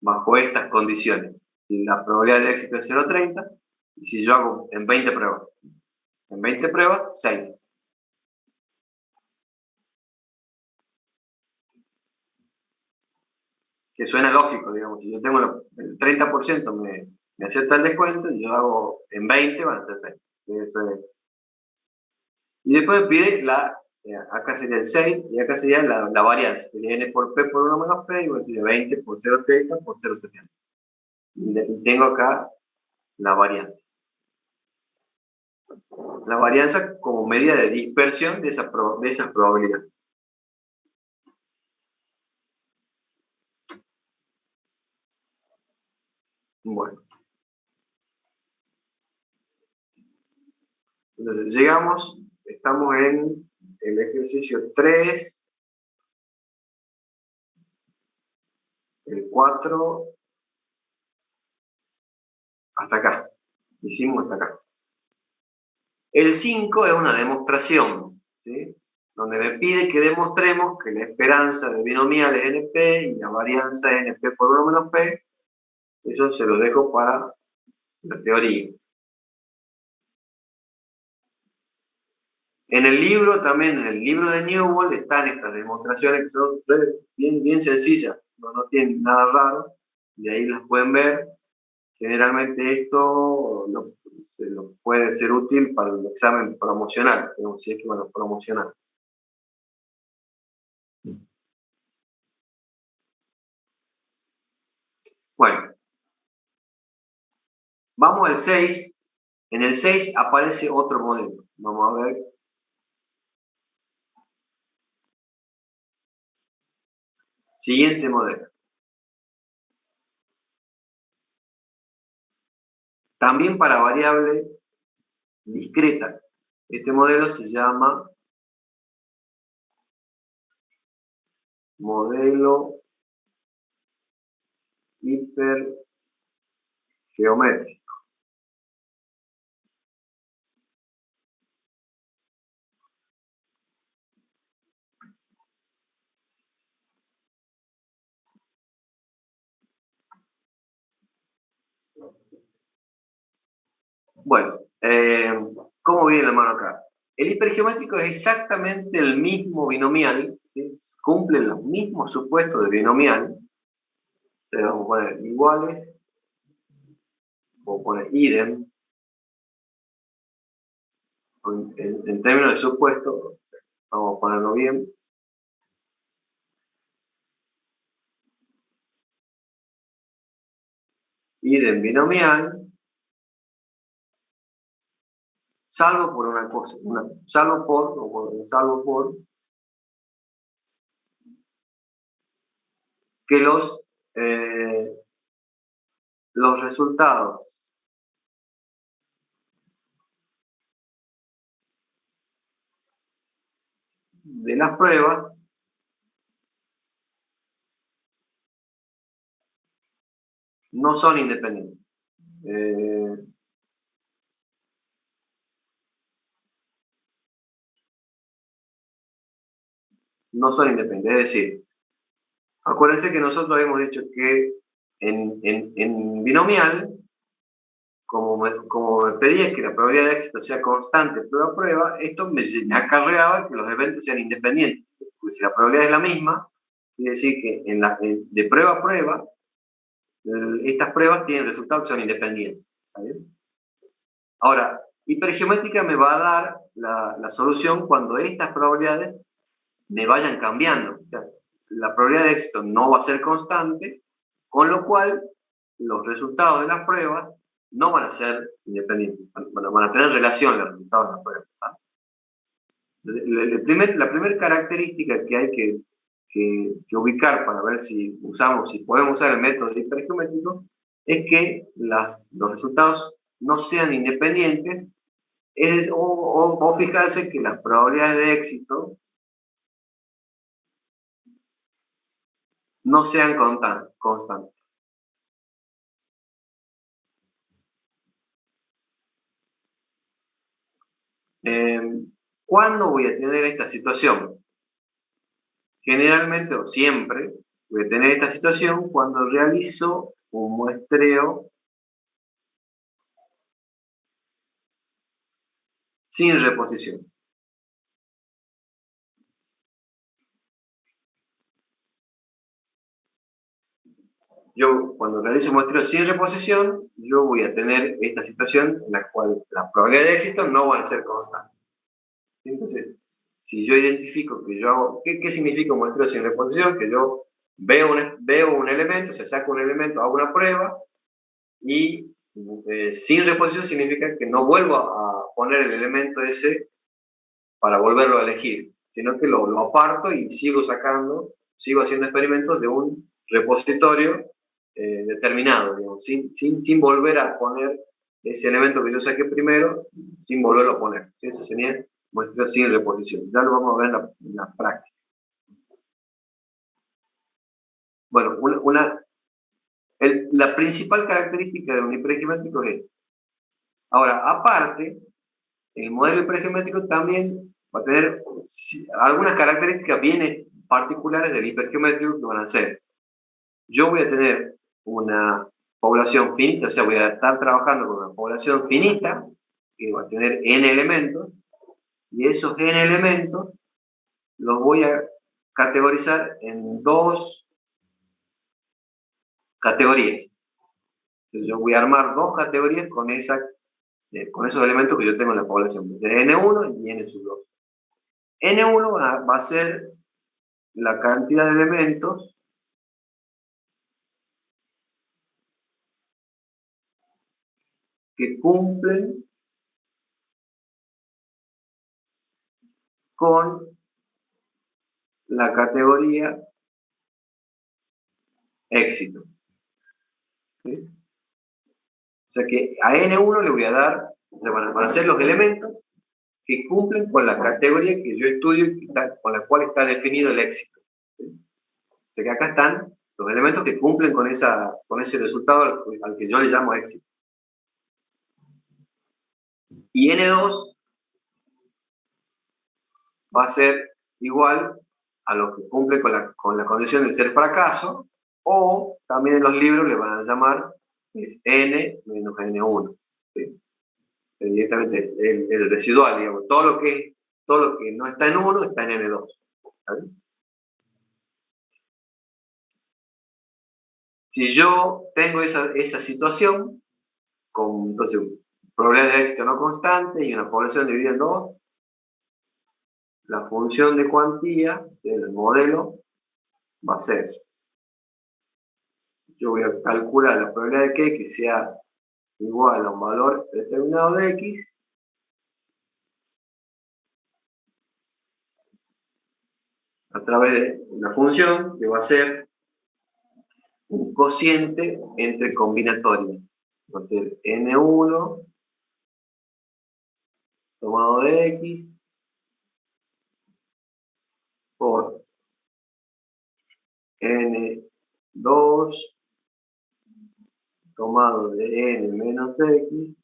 bajo estas condiciones. Si la probabilidad de éxito es 0,30, y si yo hago en 20 pruebas. En 20 pruebas, 6. Que suena lógico, digamos. Si yo tengo el 30% me acepta el descuento, y yo hago en 20, van a ser 6. Eso es. Y después pide acá sería el 6, y acá sería la varianza. Sería n por p por 1 menos p, igual sería 20 por 0,30 por 0,70. Y tengo acá la varianza. La varianza como medida de dispersión de esa probabilidad. Bueno. Entonces, estamos en el ejercicio 3, el 4, hasta acá. Hicimos hasta acá. El 5 es una demostración, ¿sí?, donde me pide que demostremos que la esperanza de binomial es NP y la varianza es NP por 1 menos P. Eso se lo dejo para la teoría. En el libro, también en el libro de Newbold, están estas demostraciones que son bien sencillas, no tienen nada raro, y ahí las pueden ver. Generalmente esto puede ser útil para el examen promocional, digamos, si es que van a promocionar. Bueno, vamos al 6. En el 6 aparece otro modelo. Vamos a ver. Siguiente modelo. También para variable discreta. Este modelo se llama modelo hipergeométrico. Bueno, ¿cómo viene la mano acá? El hipergeométrico es exactamente el mismo binomial, ¿sí? Cumple los mismos supuestos de binomial. Entonces vamos a poner iguales, vamos a poner idem. En términos de supuesto, vamos a ponerlo bien. Idem binomial, salvo por una cosa, salvo por que los resultados de las pruebas no son independientes. No son independientes, es decir, acuérdense que nosotros habíamos dicho que en binomial, como me pedía que la probabilidad de éxito sea constante prueba a prueba, esto me acarreaba que los eventos sean independientes. Porque si la probabilidad es la misma, quiere decir que de prueba a prueba, estas pruebas tienen resultados que son independientes. ¿Está bien? Ahora, hipergeométrica me va a dar la solución cuando estas probabilidades me vayan cambiando. O sea, la probabilidad de éxito no va a ser constante, con lo cual los resultados de las pruebas no van a ser independientes, van a tener relación los resultados de las pruebas. La primera característica que hay que ubicar para ver si podemos usar el método hipergeométrico es que los resultados no sean independientes, o fijarse que las probabilidades de éxito no sean constantes. ¿Cuándo voy a tener esta situación? Generalmente o siempre voy a tener esta situación cuando realizo un muestreo sin reposición. Yo, cuando realizo un muestreo sin reposición, yo voy a tener esta situación en la cual las probabilidades de éxito no van a ser constantes. Entonces, si yo identifico que yo hago, ¿qué significa un muestreo sin reposición? Que yo veo un elemento, saco un elemento, hago una prueba, y sin reposición significa que no vuelvo a poner el elemento ese para volverlo a elegir, sino que lo aparto y sigo haciendo experimentos de un repositorio determinado, digamos, sin volver a poner ese elemento que yo saqué primero, sin volverlo a poner. Eso sería muestreo sin reposición. Ya lo vamos a ver en la práctica. Bueno, la principal característica de un hipergeométrico es esta. Ahora, aparte, el modelo hipergeométrico también va a tener algunas características bien particulares del hipergeométrico que van a ser: yo voy a tener una población finita, o sea, voy a estar trabajando con una población finita que va a tener n elementos, y esos n elementos los voy a categorizar en dos categorías. Entonces, yo voy a armar dos categorías con esos elementos que yo tengo en la población, de N1 y N sub 2. N1 va a ser la cantidad de elementos que cumplen con la categoría éxito. ¿Sí? O sea que a N1 le voy a dar, o sea, van a ser los elementos que cumplen con la categoría que yo estudio y con la cual está definido el éxito. ¿Sí? sea que acá están los elementos que cumplen con ese resultado al que yo le llamo éxito. Y N2 va a ser igual a lo que cumple con la condición de ser fracaso, o también en los libros le van a llamar es N menos N1. ¿Sí? Directamente el residual, digamos, todo lo que no está en 1 está en N2. ¿Vale? Si yo tengo esa situación, con entonces probabilidad de éxito no constante y una población dividida en 2, la función de cuantía del modelo va a ser, yo voy a calcular la probabilidad de que sea igual a un valor determinado de X, a través de una función que va a ser un cociente entre combinatorias. Va a ser N1 tomado de X por N2 tomado de N menos X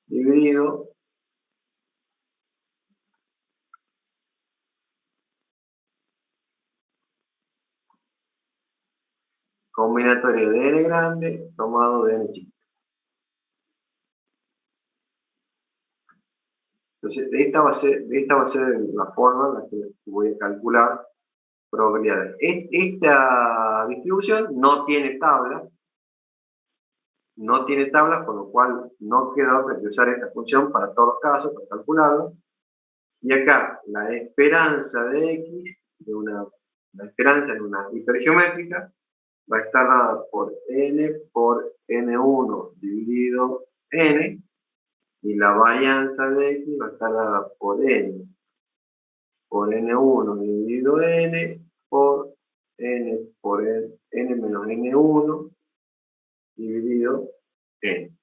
dividido combinatoria de N grande tomado de N chiquito. Entonces, esta va a ser la forma en la que voy a calcular probabilidades. Esta distribución no tiene tablas, con lo cual no queda otra que usar esta función para todos los casos, para calcularlo. Y acá, la esperanza de X, la esperanza en una hipergeométrica, va a estar dada por N1 dividido N, y la varianza de X va a estar dada por N por N1 dividido N por N menos N1 dividido N.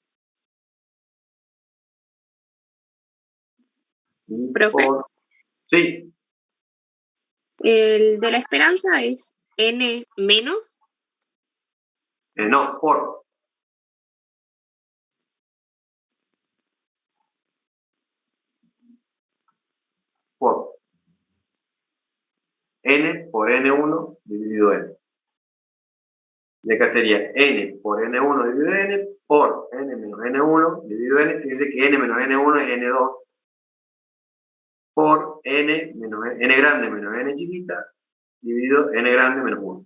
Profe. Sí, El de la esperanza es N menos. no, por N por N1 dividido N. Y acá sería N por N1 dividido N por N menos N1 dividido N, que dice que N menos N1 es N2 por N grande menos N chiquita dividido N grande menos 1.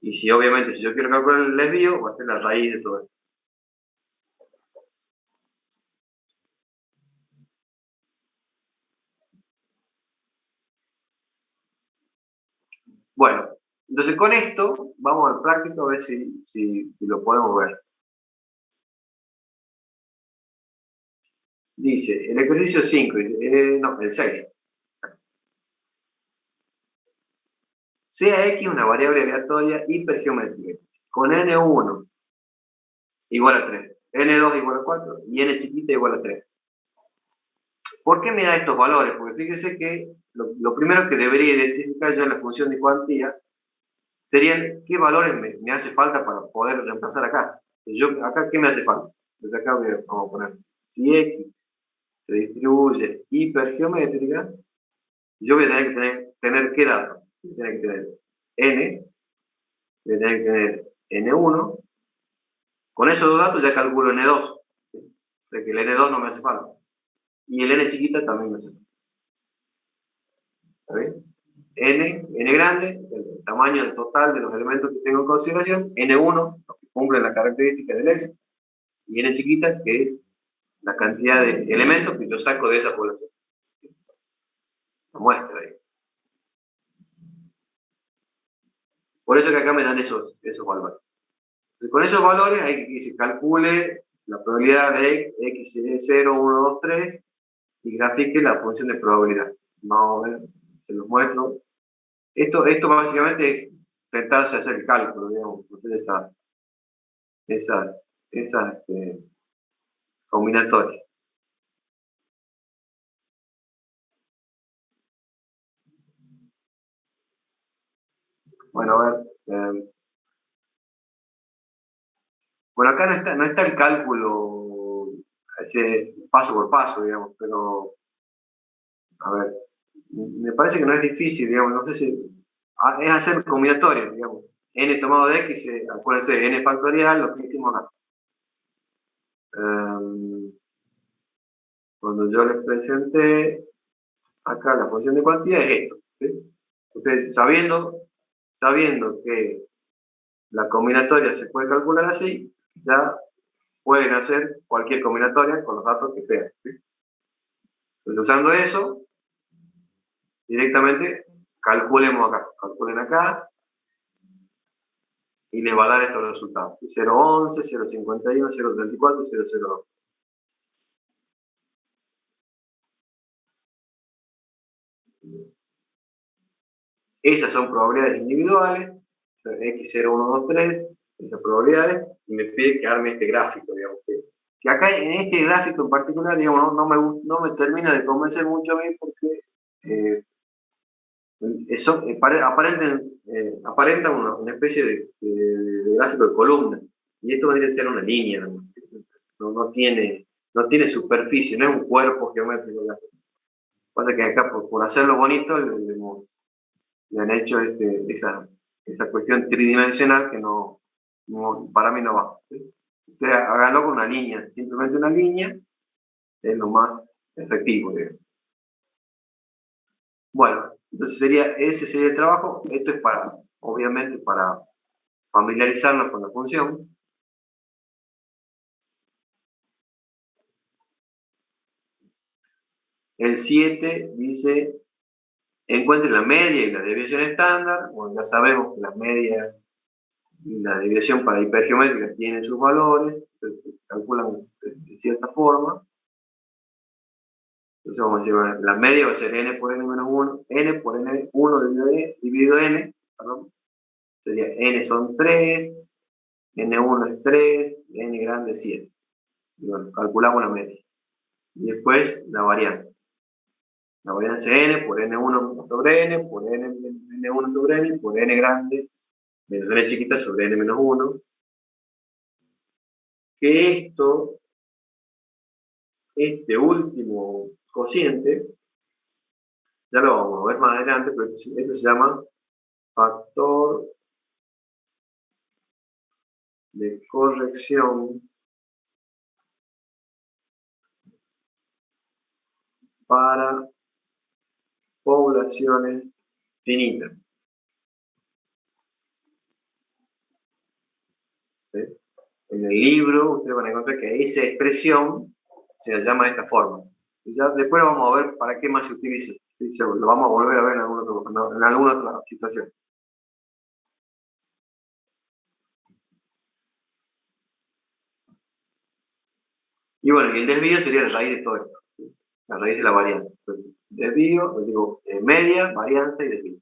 Y si obviamente, si yo quiero calcular el desvío, va a ser la raíz de todo esto. Bueno, entonces con esto vamos al práctico a ver si lo podemos ver. Dice, el ejercicio 5, no, el 6. Sea X una variable aleatoria hipergeométrica, con N1 igual a 3, N2 igual a 4 y N chiquita igual a 3. ¿Por qué me da estos valores? Porque fíjese que lo primero que debería identificar yo en la función de cuantía serían qué valores me hace falta para poder reemplazar acá. Yo, acá, ¿qué me hace falta? Desde acá vamos a poner, si X se distribuye hipergeométrica, yo voy a tener que tener ¿qué datos? Voy a tener que tener N, voy a tener que tener N1, con esos dos datos ya calculo N2, o sea que el N2 no me hace falta, y el N chiquita también me hace falta. ¿Está bien? N grande, el tamaño total de los elementos que tengo en consideración, N1, los que cumplen las características del éxito, y N chiquita, que es la cantidad de elementos que yo saco de esa población. La muestra ahí. Por eso que acá me dan esos valores. Entonces, con esos valores hay que se calcule la probabilidad de X0, 1, 2, 3 y grafique la función de probabilidad. Vamos a ver, se los muestro. Esto básicamente es sentarse a hacer el cálculo, digamos, hacer esas combinatorias. Bueno, a ver. Bueno, acá no está el cálculo ese paso por paso, digamos, pero a ver, me parece que no es difícil, digamos, no sé si es hacer combinatorias, digamos. N tomado de X, acuérdense, N factorial, lo que hicimos acá. Cuando yo les presenté acá la función de cuantía es esto, ¿sí? Ustedes sabiendo que la combinatoria se puede calcular así, ya pueden hacer cualquier combinatoria con los datos que sean, ¿sí? Entonces, usando eso, directamente calculen acá y les va a dar estos resultados: 0,11, 0,51, 0,34 y 0,02. Esas son probabilidades individuales, o sea, X0, 1, 2, 3, esas probabilidades, y me pide que arme este gráfico, digamos. Que acá en este gráfico en particular, digamos, no me termina de convencer mucho a mí porque aparenta una especie de gráfico de columna, y esto debe ser una línea, no tiene superficie, no es un cuerpo geométrico. Pasa que acá, por hacerlo bonito, le han hecho esa cuestión tridimensional que para mí no va, ¿sí? Ustedes háganlo con una línea, simplemente una línea es lo más efectivo, digamos. Bueno, entonces ese sería el trabajo. Esto es obviamente, para familiarizarnos con la función. El 7 dice, encuentre la media y la desviación estándar. Bueno, ya sabemos que la media y la desviación para hipergeométrica tienen sus valores, se calculan de cierta forma. Entonces vamos a decir, bueno, la media va a ser n por n menos 1, n por n1 dividido n, perdón, sería n son 3, n1 es 3, n grande es 7. Y bueno, calculamos la media. Y después la varianza. La varianza n por n1 sobre n, por n1 sobre n, por n grande menos n chiquita sobre n menos 1. Que este último cociente, ya lo vamos a ver más adelante, pero esto se llama factor de corrección para poblaciones finitas, ¿sí? En el libro ustedes van a encontrar que esa expresión se la llama de esta forma. Y ya después vamos a ver para qué más se utiliza. ¿Sí? Lo vamos a volver a ver en alguna otra situación. Y bueno, y el desvío sería la raíz de todo esto, ¿sí? La raíz de la varianza. Entonces, desvío, digo, media, varianza y desvío.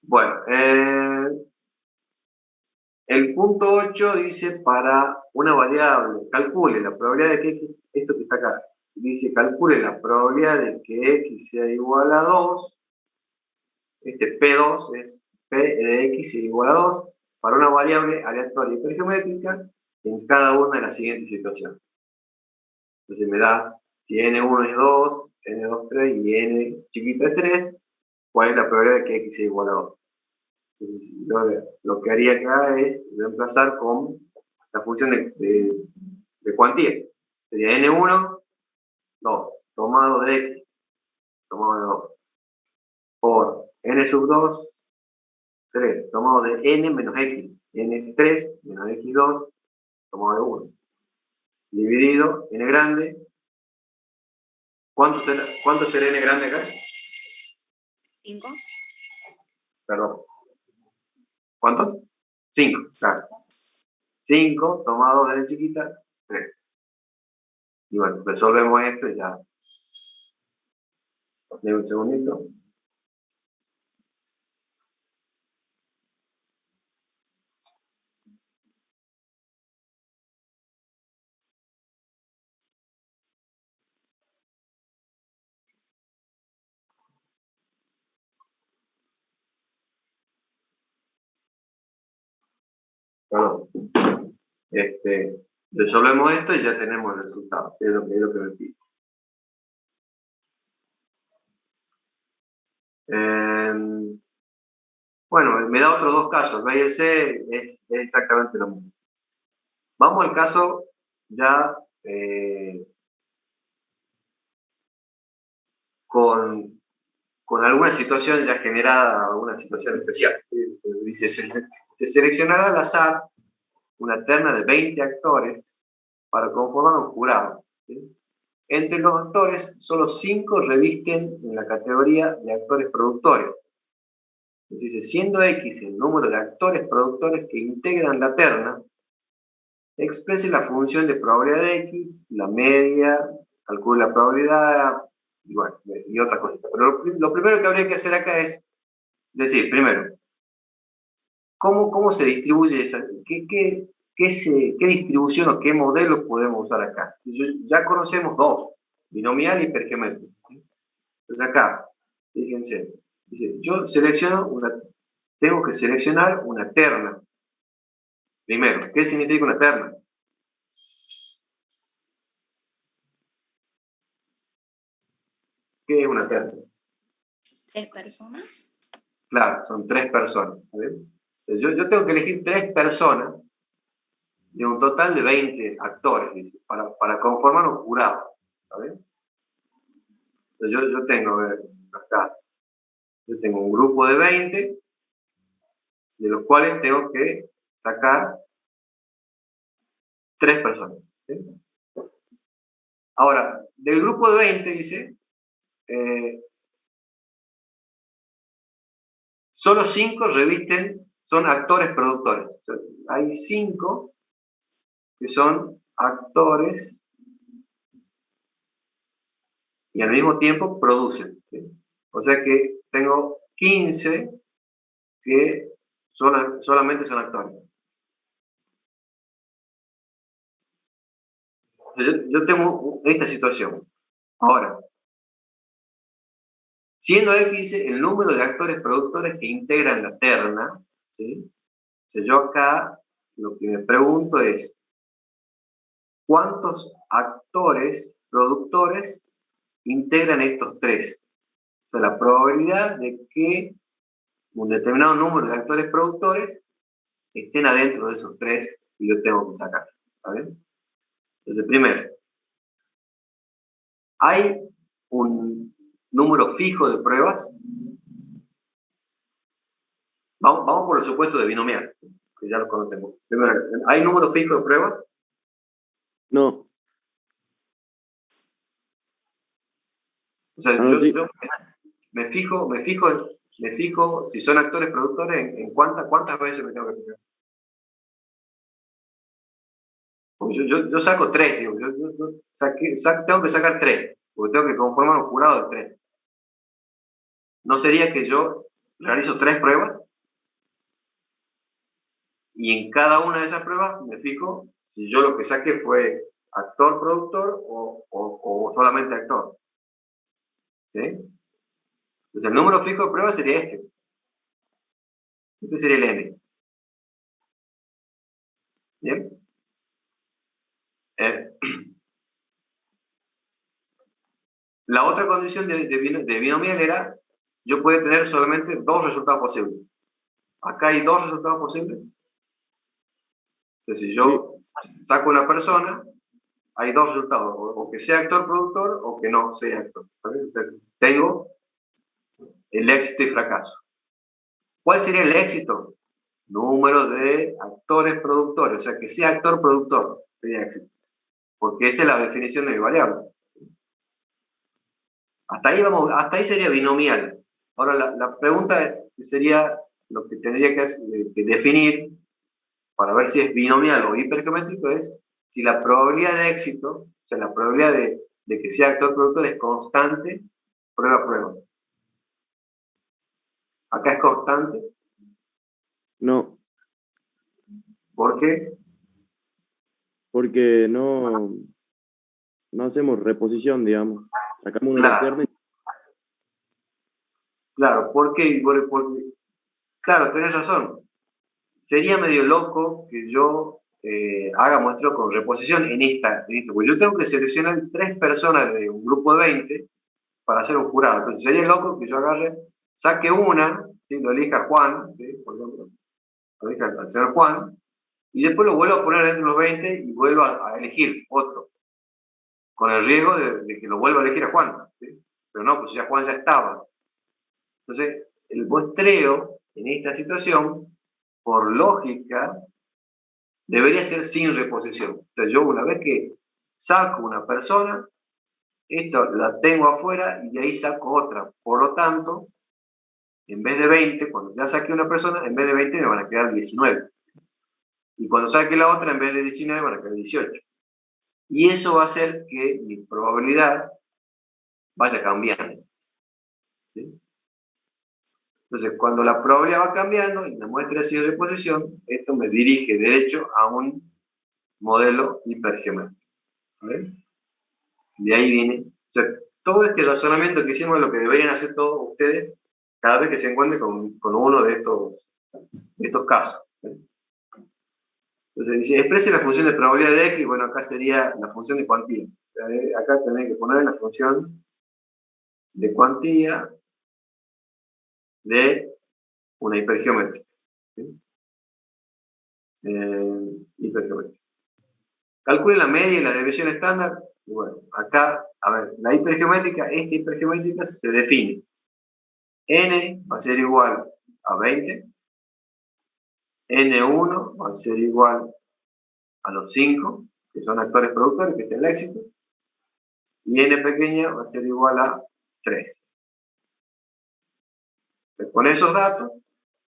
Bueno, el punto 8 dice, para una variable, calcule la probabilidad de que x, esto que está acá, dice, calcule la probabilidad de que x sea igual a 2, este P2 es P de x sea igual a 2, para una variable aleatoria hipergeométrica en cada una de las siguientes situaciones. Entonces me da, si n1 es 2, n2 3 y n chiquita es 3, ¿cuál es la probabilidad de que x sea igual a 2? Entonces, lo que haría acá es reemplazar con la función de cuantía. Sería n1, 2, tomado de x, tomado de 2, por n sub 2, 3, tomado de n menos x, n3 menos x2, tomado de 1, dividido n grande. ¿Cuánto será n grande acá? 5. Perdón. ¿Cuánto? 5, claro. 5 tomado de n chiquita, 3. Y bueno, resolvemos esto y ya. Dame un segundito. Perdón. Resolvemos esto y ya tenemos el resultado, ¿sí? Es lo que me pide. Bueno, me da otros dos casos, B y el C es exactamente lo mismo. Vamos al caso ya con alguna situación ya generada, alguna situación especial. Dice, se seleccionará al azar una terna de 20 actores para conformar un jurado. ¿Sí? Entre los actores, solo 5 revisten en la categoría de actores productores. Dice, siendo X el número de actores productores que integran la terna, exprese la función de probabilidad de X, la media, calcule la probabilidad, y bueno, y otra cosita. Pero lo primero que habría que hacer acá es decir, primero, ¿cómo se distribuye esa? ¿Qué distribución o qué modelos podemos usar acá? Ya conocemos dos, binomial y hipergeométrico. Entonces acá, fíjense, dice, tengo que seleccionar una terna. Primero, ¿qué significa una terna? ¿Qué es una terna? 3 personas. Claro, son 3 personas. Entonces, yo tengo que elegir 3 personas de un total de 20 actores, dice, para conformar un jurado. ¿Sabes? Entonces, yo tengo, a ver, acá, yo tengo un grupo de 20, de los cuales tengo que sacar 3 personas. ¿Sí? Ahora, del grupo de 20, dice, solo 5 revisten, son actores productores. O sea, hay 5 que son actores y al mismo tiempo producen. ¿Sí? O sea que tengo 15 que solamente son actores. Entonces, yo tengo esta situación. Ahora, siendo X el número de actores productores que integran la terna, ¿sí? Entonces yo acá lo que me pregunto es, ¿cuántos actores productores integran estos 3? O sea, la probabilidad de que un determinado número de actores productores estén adentro de esos 3 que yo tengo que sacar. ¿Está bien? Entonces, primero, ¿hay un número fijo de pruebas? Vamos por el supuesto de binomial, que ya lo conocemos. Primero, ¿hay número fijo de pruebas? No. O sea, Sí. yo me fijo si son actores productores en cuántas veces me tengo que fijar. Porque yo saco 3, digo, tengo que sacar 3, porque tengo que conformar un jurado de 3. ¿No sería que yo realizo 3 pruebas y en cada una de esas pruebas me fijo si yo lo que saqué fue actor productor o solamente actor? ¿Sí? Entonces el número fijo de pruebas sería este. Este sería el n. ¿Bien? La otra condición de binomial era, yo puedo tener solamente 2 resultados posibles. Acá hay 2 resultados posibles. Entonces, si yo saco una persona, hay 2 resultados, o que sea actor-productor o que no sea actor. O sea, tengo el éxito y fracaso. ¿Cuál sería el éxito? Número de actores productores, o sea, que sea actor-productor, sería éxito. Porque esa es la definición de mi variable. Hasta ahí sería binomial. Ahora la pregunta sería, lo que tendría que definir para ver si es binomial o hipergeométrico es si la probabilidad de éxito, o sea, la probabilidad de que sea actor-productor es constante, prueba a prueba. Acá es constante. No. ¿Por qué? Porque no hacemos reposición, digamos. Sacamos una terna y Claro, ¿por qué? Claro, tenés razón. sería medio loco que yo haga muestreo con reposición en esta, porque yo tengo que seleccionar 3 personas de un grupo de 20 para hacer un jurado. Entonces sería loco que yo agarre, saque una, ¿sí? Lo elija Juan, ¿sí? Por ejemplo, lo elija al señor Juan, y después lo vuelvo a poner dentro de los 20 y vuelvo a elegir otro, con el riesgo de que lo vuelva a elegir a Juan, ¿sí? Pero no, pues ya Juan ya estaba. Entonces, el muestreo en esta situación, por lógica, debería ser sin reposición. O sea, yo una vez que saco una persona, esto la tengo afuera y de ahí saco otra. Por lo tanto, en vez de 20, cuando ya saqué una persona, en vez de 20 me van a quedar 19. Y cuando saque la otra, en vez de 19, van a quedar 18. Y eso va a hacer que mi probabilidad vaya cambiando, ¿sí? Entonces, cuando la probabilidad va cambiando y la muestra sigue de posición, esto me dirige derecho a un modelo hipergeométrico. ¿Vale? De ahí viene. O sea, todo este razonamiento que hicimos es lo que deberían hacer todos ustedes cada vez que se encuentren con uno de estos casos. ¿Vale? Entonces dice, exprese la función de probabilidad de X, bueno, acá sería la función de cuantía. O sea, acá tenés que poner la función de cuantía de una hipergeométrica. ¿Sí? Hipergeométrica. Calcule la media y la desviación estándar. Y bueno, acá, a ver, la hipergeométrica, esta hipergeométrica se define. N va a ser igual a 20. N1 va a ser igual a los 5, que son actores productores, que es el éxito. Y N pequeña va a ser igual a 3. Entonces, con esos datos,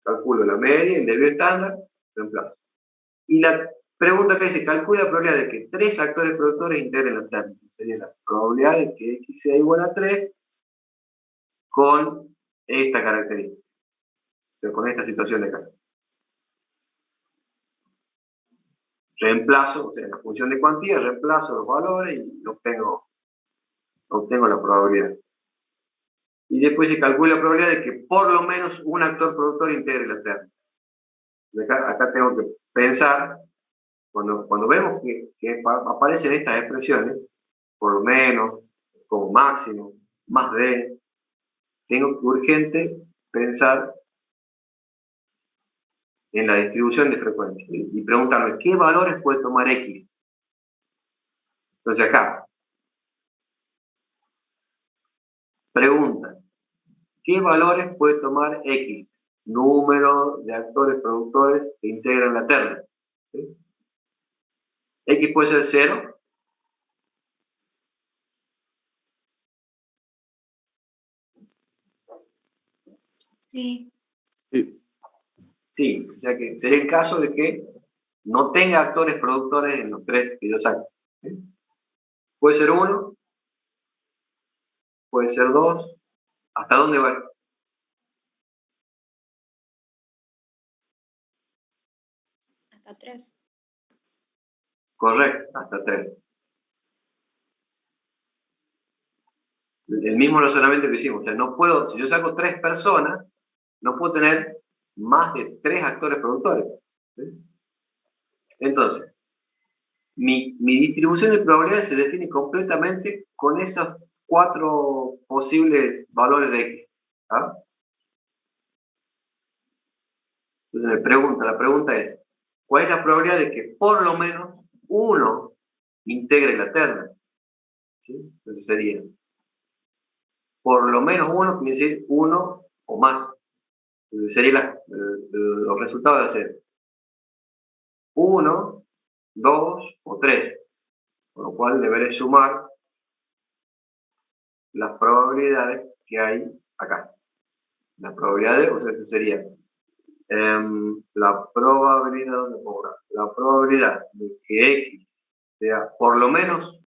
calculo la media, el desvío estándar, reemplazo. Y la pregunta que dice, calcula la probabilidad de que 3 actores productores integren la térmica. Sería la probabilidad de que X sea igual a 3 con esta característica. O sea, con esta situación de acá. Reemplazo, o sea, la función de cuantía, reemplazo los valores y obtengo la probabilidad. Y después se calcula la probabilidad de que por lo menos un actor productor integre la térmica. Acá tengo que pensar, cuando vemos que aparecen estas expresiones, por lo menos, como máximo, más de, tengo que urgente pensar en la distribución de frecuencias y preguntarme qué valores puede tomar X. Entonces acá, pregunta, ¿qué valores puede tomar X? Número de actores productores que integran la térmica. ¿Sí? X puede ser 0. Sí. Sí. Sí, o sea que sería el caso de que no tenga actores productores en los 3 que yo saco. ¿Sí? Puede ser 1, puede ser 2. ¿Hasta dónde va? Hasta 3. Correcto, hasta 3. El mismo razonamiento que hicimos. O sea, no puedo, si yo saco 3 personas, no puedo tener más de 3 actores productores. ¿Sí? Entonces, mi distribución de probabilidades se define completamente con esos 4 posibles valores de X. ¿Ah? Entonces la pregunta es, ¿cuál es la probabilidad de que por lo menos uno integre la terna? ¿Sí? Entonces sería, por lo menos uno quiere decir uno o más. Entonces serían los resultados de hacer 1, 2 o 3. Con lo cual deberé sumar las probabilidades que hay acá. Las probabilidades, o sea, que sería la probabilidad, la probabilidad de que X sea por lo menos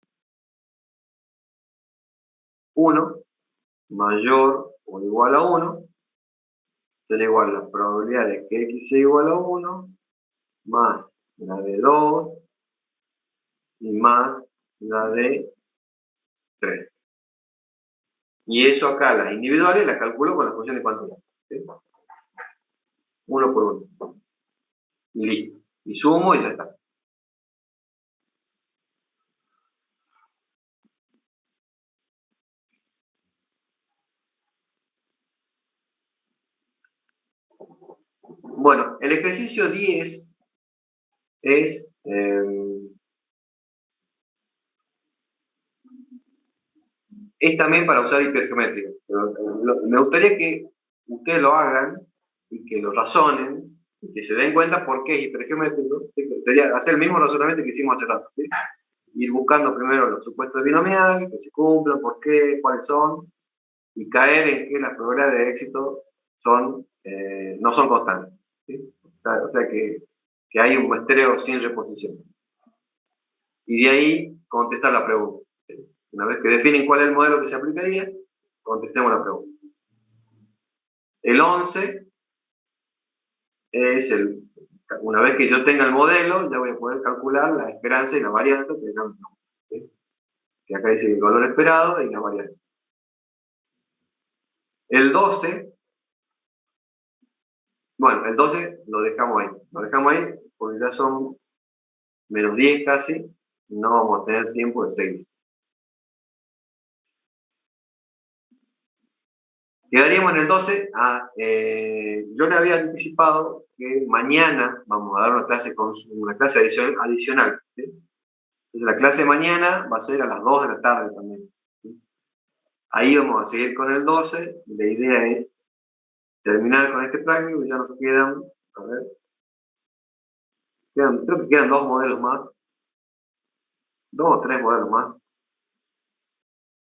1 mayor o igual a 1, será igual a la probabilidad de que X sea igual a 1 más la de 2 y más la de 3. Y eso acá, las individuales, las calculo con la función de cuantía. ¿Sí? Uno por uno. y listo. Y sumo y ya está. Bueno, el ejercicio 10 es también para usar hipergeométrica. Pero, me gustaría que ustedes lo hagan y que lo razonen y que se den cuenta por qué es hipergeométrico. Sería hacer el mismo razonamiento que hicimos hace rato. ¿Sí? Ir buscando primero los supuestos binomiales, que se cumplan, por qué, cuáles son, y caer en que las probabilidades de éxito son, no son constantes. ¿Sí? O sea que hay un muestreo sin reposición. Y de ahí contestar la pregunta. Una vez que definen cuál es el modelo que se aplicaría, contestemos la pregunta. El 11 es una vez que yo tenga el modelo, ya voy a poder calcular la esperanza y la varianza, ¿sí? Que acá dice el valor esperado y la varianza. El 12, bueno, el 12 lo dejamos ahí porque ya son menos 10 casi, y no vamos a tener tiempo de seguir. Quedaríamos en el 12. Yo le había anticipado que mañana vamos a dar una clase adicional. ¿Sí? Entonces la clase de mañana va a ser a las 2 de la tarde también. ¿Sí? Ahí vamos a seguir con el 12. Y la idea es terminar con este práctico. Ya nos quedan, a ver, creo que quedan 2 modelos más. 2 o 3 modelos más.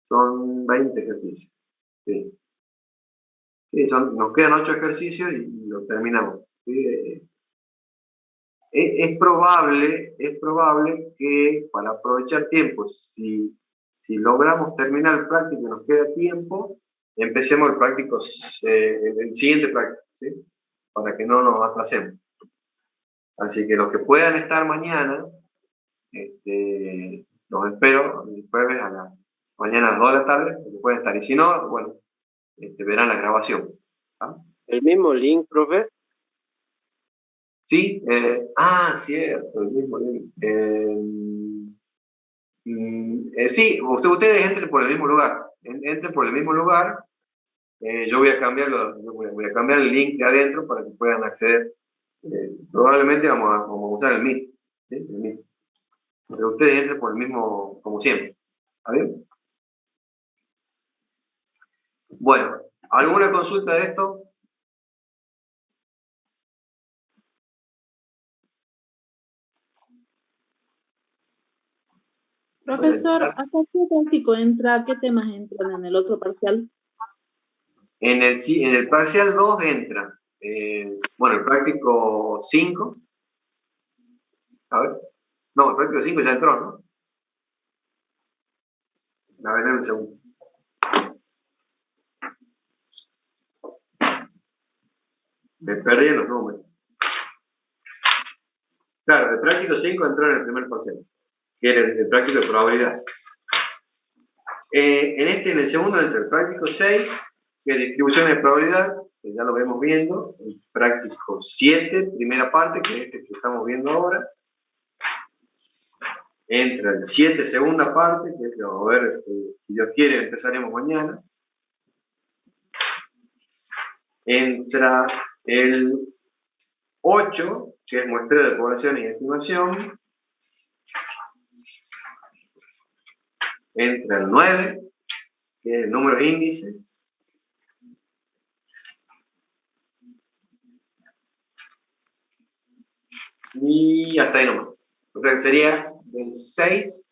Son 20 ejercicios. Sí. Sí, nos quedan 8 ejercicios y lo terminamos. ¿Sí? Es probable que para aprovechar tiempo, si logramos terminar el práctico y nos queda tiempo, empecemos el práctico, el siguiente práctico, ¿sí? Para que no nos atrasemos. Así que los que puedan estar mañana, los espero el jueves mañana a las 2 de la tarde, que pueden estar. Y si no, bueno, verán la grabación. ¿Ah? El mismo link, profe. Sí, cierto, el mismo link. Sí, ustedes entren por el mismo lugar. Entren por el mismo lugar. Yo voy a cambiar el link de adentro para que puedan acceder. Probablemente vamos a usar el Meet. ¿Sí? El Meet. Pero ustedes entren por el mismo, como siempre. ¿Está bien? Bueno, ¿alguna consulta de esto? Profesor, ¿hasta qué práctico entra? ¿Qué temas entran en el otro parcial? En el parcial 2 entra, bueno, el práctico 5. A ver. No, el práctico 5 ya entró, ¿no? A ver, un segundo. Me perdí en los números. Claro, el práctico 5 entró en el primer parcial, que era el práctico de probabilidad. En el segundo entra el práctico 6, que es distribución de probabilidad, que ya lo vemos viendo. El práctico 7, primera parte, que es este que estamos viendo ahora. Entra el 7, segunda parte, que es que vamos a ver, si Dios quiere, empezaremos mañana. Entra el 8, que es muestreo de población y estimación. Entra el 9, que es el número de índice. Y hasta ahí nomás. O sea, que sería del 6,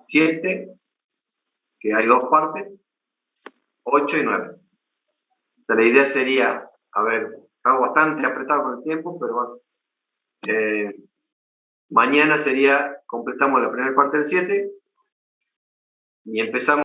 7, que hay 2 partes, 8 y 9. O sea, la idea sería, a ver, estamos bastante apretados con el tiempo, pero bueno, mañana completamos la primera parte del 7 y empezamos